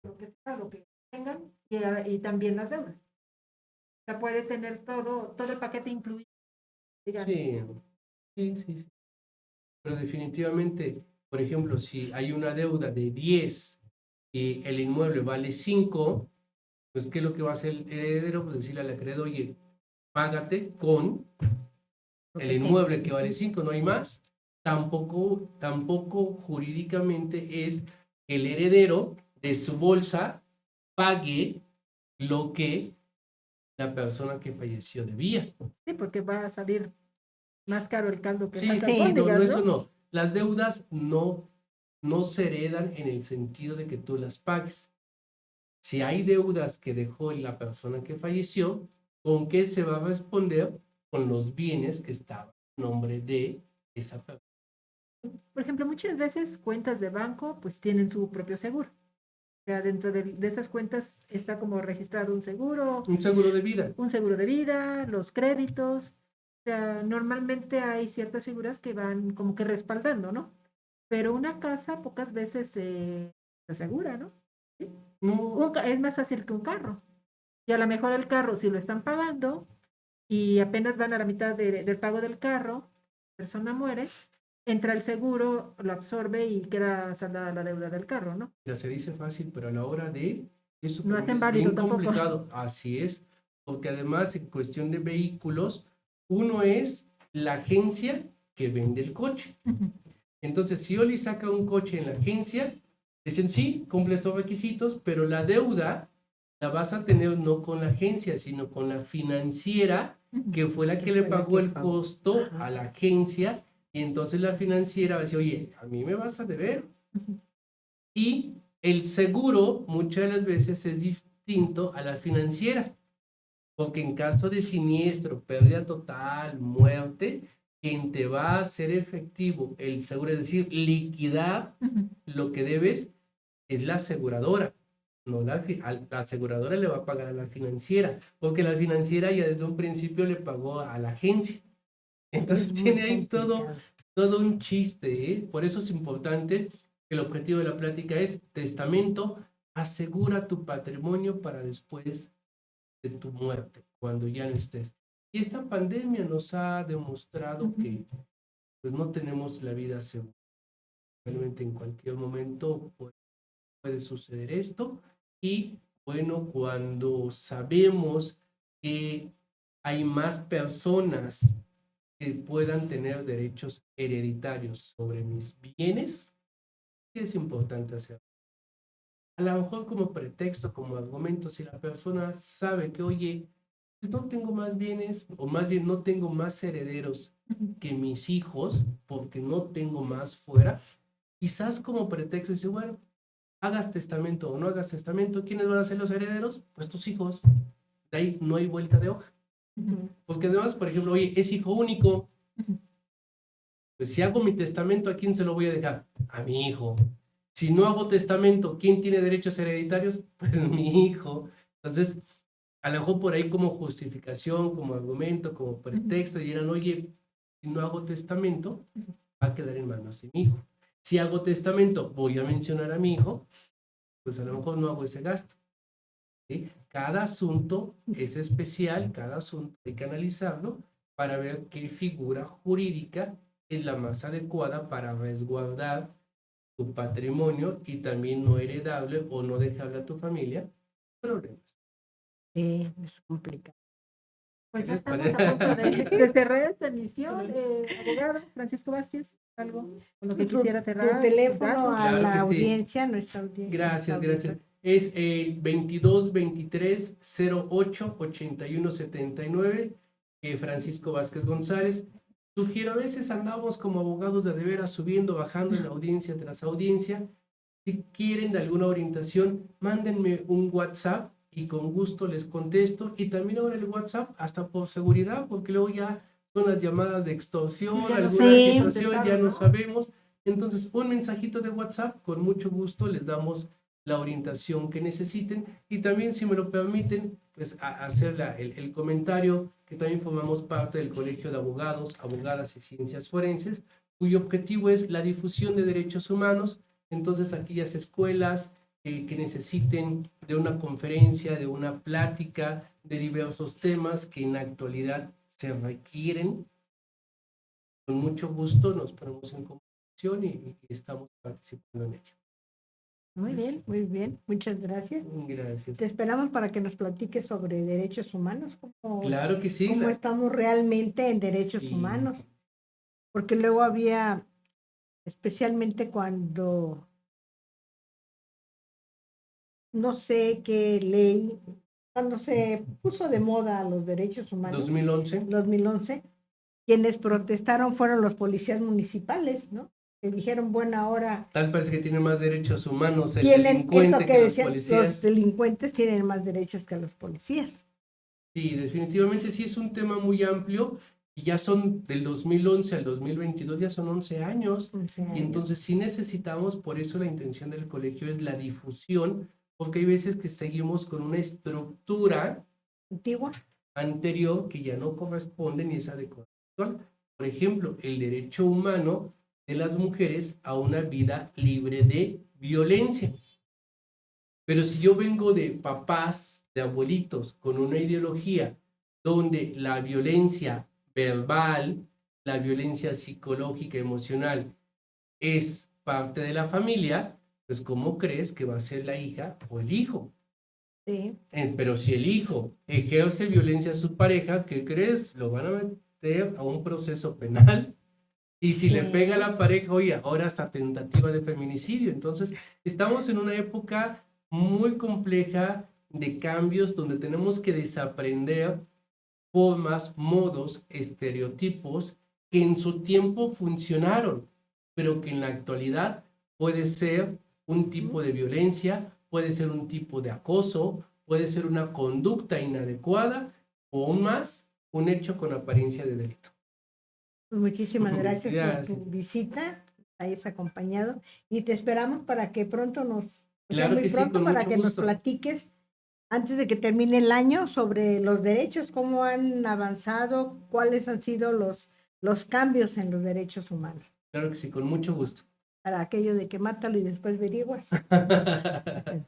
[SPEAKER 3] lo que sea, lo que tengan, y también las deudas. O sea, puede tener todo el paquete incluido. Digamos.
[SPEAKER 4] Sí. Pero definitivamente, por ejemplo, si hay una deuda de 10 y el inmueble vale 5, pues ¿qué es lo que va a hacer el heredero? Pues decirle al acreedor, oye, págate con el inmueble que vale 5, no hay más. Tampoco jurídicamente es que el heredero de su bolsa pague lo que la persona que falleció debía.
[SPEAKER 3] Sí, porque va a salir más caro el caldo que
[SPEAKER 4] Sí,
[SPEAKER 3] las
[SPEAKER 4] sí, no,
[SPEAKER 3] albóndigas,
[SPEAKER 4] eso
[SPEAKER 3] ¿no?
[SPEAKER 4] no. Las deudas no se heredan en el sentido de que tú las pagues. Si hay deudas que dejó la persona que falleció, ¿con qué se va a responder? Con los bienes que estaban a nombre de esa persona.
[SPEAKER 3] Por ejemplo, muchas veces cuentas de banco pues tienen su propio seguro. O sea, dentro de esas cuentas está como registrado un seguro de vida, los créditos. O sea, normalmente hay ciertas figuras que van como que respaldando, ¿no? Pero una casa pocas veces se asegura, ¿no? ¿Sí?
[SPEAKER 4] No,
[SPEAKER 3] Es más fácil que un carro. Y a lo mejor el carro, si lo están pagando y apenas van a la mitad del pago del carro, la persona muere, entra el seguro, lo absorbe y queda saldada la deuda del carro, ¿no?
[SPEAKER 4] ya se dice fácil, pero a la hora de eso
[SPEAKER 3] No
[SPEAKER 4] también
[SPEAKER 3] hacen
[SPEAKER 4] es
[SPEAKER 3] válido
[SPEAKER 4] bien
[SPEAKER 3] tampoco.
[SPEAKER 4] complicado. Así es, porque además en cuestión de vehículos, uno es la agencia que vende el coche. Entonces, si Oli saca un coche en la agencia, dicen sí, cumple estos requisitos, pero la deuda la vas a tener no con la agencia, sino con la financiera, que fue la que le pagó el costo a la agencia, y entonces la financiera va a decir, oye, a mí me vas a deber. Y el seguro muchas de las veces es distinto a la financiera, porque en caso de siniestro, pérdida total, muerte, quien te va a hacer efectivo el seguro, es decir, liquidar lo que debes, es la aseguradora. No la aseguradora le va a pagar a la financiera, porque la financiera ya desde un principio le pagó a la agencia. Entonces tiene ahí todo un chiste, ¿eh? Por eso es importante, el objetivo de la plática es testamento, asegura tu patrimonio para después de tu muerte, cuando ya no estés. Y esta pandemia nos ha demostrado que pues no tenemos la vida segura. Realmente en cualquier momento puede suceder esto. Y bueno, cuando sabemos que hay más personas que puedan tener derechos hereditarios sobre mis bienes, es importante hacer. A lo mejor como pretexto, como argumento, si la persona sabe que, oye, no tengo más bienes, o más bien no tengo más herederos que mis hijos, porque no tengo más fuera, quizás como pretexto dice, bueno, hagas testamento o no hagas testamento, ¿quiénes van a ser los herederos? Pues tus hijos. De ahí no hay vuelta de hoja. Porque además, por ejemplo, oye, es hijo único. Pues si hago mi testamento, ¿a quién se lo voy a dejar? A mi hijo. Si no hago testamento, ¿quién tiene derechos hereditarios? Pues mi hijo. Entonces, a lo mejor por ahí como justificación, como argumento, como pretexto, dirán, oye, si no hago testamento, va a quedar en manos de mi hijo. Si hago testamento, voy a mencionar a mi hijo, pues a lo mejor no hago ese gasto. ¿Sí? Cada asunto es especial, cada asunto hay que analizarlo para ver qué figura jurídica es la más adecuada para resguardar tu patrimonio y también no heredable o no dejarle a tu familia problemas.
[SPEAKER 2] Es complicado.
[SPEAKER 3] Pues
[SPEAKER 4] ¿Qué
[SPEAKER 3] ya
[SPEAKER 4] les
[SPEAKER 3] estamos
[SPEAKER 4] parece?
[SPEAKER 3] a punto de cerrar esta emisión. Abogado Francisco Vázquez, algo con lo que quisiera cerrar.
[SPEAKER 2] Tu teléfono a
[SPEAKER 4] Claro
[SPEAKER 2] la
[SPEAKER 4] que sí.
[SPEAKER 2] audiencia, nuestra audiencia.
[SPEAKER 4] Gracias, gracias. Es el 22 23 08 81 79, Francisco Vázquez González. Sugiero, a veces andamos como abogados de veras subiendo, bajando en audiencia tras audiencia. Si quieren de alguna orientación, mándenme un WhatsApp y con gusto les contesto. Y también ahora el WhatsApp, hasta por seguridad, porque luego ya son las llamadas de extorsión,
[SPEAKER 3] Sí, ya no
[SPEAKER 4] alguna
[SPEAKER 2] sé.
[SPEAKER 4] situación, ya no
[SPEAKER 3] ¿no?
[SPEAKER 4] sabemos. Entonces, un mensajito de WhatsApp, con mucho gusto les damos la orientación que necesiten. Y también, si me lo permiten, pues hacer el comentario que también formamos parte del Colegio de Abogados, Abogadas y Ciencias Forenses, cuyo objetivo es la difusión de derechos humanos. Entonces, aquellas escuelas que necesiten de una conferencia, de una plática, de diversos temas que en la actualidad se requieren, con mucho gusto nos ponemos en comunicación y estamos participando en ello.
[SPEAKER 2] Muy bien, muchas gracias.
[SPEAKER 4] Gracias.
[SPEAKER 2] Te esperamos para que nos platiques sobre derechos humanos,
[SPEAKER 4] Claro que sí.
[SPEAKER 2] cómo estamos realmente en derechos
[SPEAKER 4] Sí.
[SPEAKER 2] humanos. Porque luego había, especialmente cuando, no sé qué ley, cuando se puso de moda los derechos humanos,
[SPEAKER 4] 2011.
[SPEAKER 2] 2011, quienes protestaron fueron los policías municipales, ¿no? Que dijeron, bueno, ahora
[SPEAKER 4] Tal parece que tiene más derechos humanos el
[SPEAKER 2] tienen
[SPEAKER 4] delincuente
[SPEAKER 2] eso
[SPEAKER 4] que
[SPEAKER 2] que
[SPEAKER 4] los
[SPEAKER 2] decían,
[SPEAKER 4] policías.
[SPEAKER 2] los delincuentes tienen más derechos que los policías.
[SPEAKER 4] Sí, definitivamente sí es un tema muy amplio y ya son del 2011 al 2022, ya son 11 años. Y entonces sí necesitamos, por eso la intención del colegio es la difusión, porque hay veces que seguimos con una estructura
[SPEAKER 2] Antigua.
[SPEAKER 4] anterior que ya no corresponde ni es adecuada. Por ejemplo, el derecho humano de las mujeres a una vida libre de violencia. Pero si yo vengo de papás, de abuelitos, con una ideología donde la violencia verbal, la violencia psicológica, emocional, es parte de la familia, pues ¿cómo crees que va a ser la hija o el hijo?
[SPEAKER 2] Sí.
[SPEAKER 4] Pero si el hijo ejerce violencia a su pareja, ¿qué crees? Lo van a meter a un proceso penal. Y si le pega a la pareja, oye, ahora hasta tentativa de feminicidio. Entonces, estamos en una época muy compleja de cambios donde tenemos que desaprender formas, modos, estereotipos que en su tiempo funcionaron, pero que en la actualidad puede ser un tipo de violencia, puede ser un tipo de acoso, puede ser una conducta inadecuada o aún más, un hecho con apariencia de delito.
[SPEAKER 2] Muchísimas gracias
[SPEAKER 4] Gracias.
[SPEAKER 2] por tu visita, hayas acompañado y te esperamos para que pronto
[SPEAKER 4] Claro que sí, con
[SPEAKER 2] para
[SPEAKER 4] mucho
[SPEAKER 2] que nos
[SPEAKER 4] gusto.
[SPEAKER 2] platiques antes de que termine el año sobre los derechos, cómo han avanzado, cuáles han sido los cambios en los derechos humanos.
[SPEAKER 4] Claro que sí, con mucho gusto.
[SPEAKER 2] Para aquello de que mátalo y después averiguas.
[SPEAKER 4] Está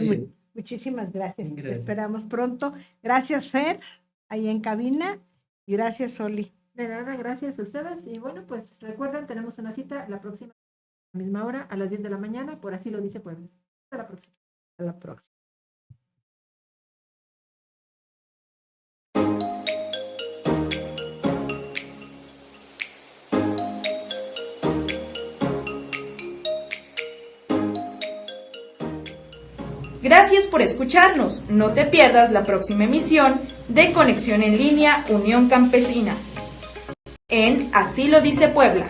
[SPEAKER 4] bien.
[SPEAKER 2] Muchísimas gracias. Te
[SPEAKER 4] Gracias.
[SPEAKER 2] esperamos pronto. Gracias, Fer, ahí en cabina, y gracias, Soli.
[SPEAKER 3] De nada, gracias a ustedes. Y bueno, pues recuerden, tenemos una cita la próxima, a la misma hora, a las 10 de la mañana, por Así lo dice Puebla. Hasta la próxima.
[SPEAKER 2] Hasta la próxima.
[SPEAKER 1] Gracias por escucharnos. No te pierdas la próxima emisión de Conexión en Línea Unión Campesina en Así lo dice Puebla.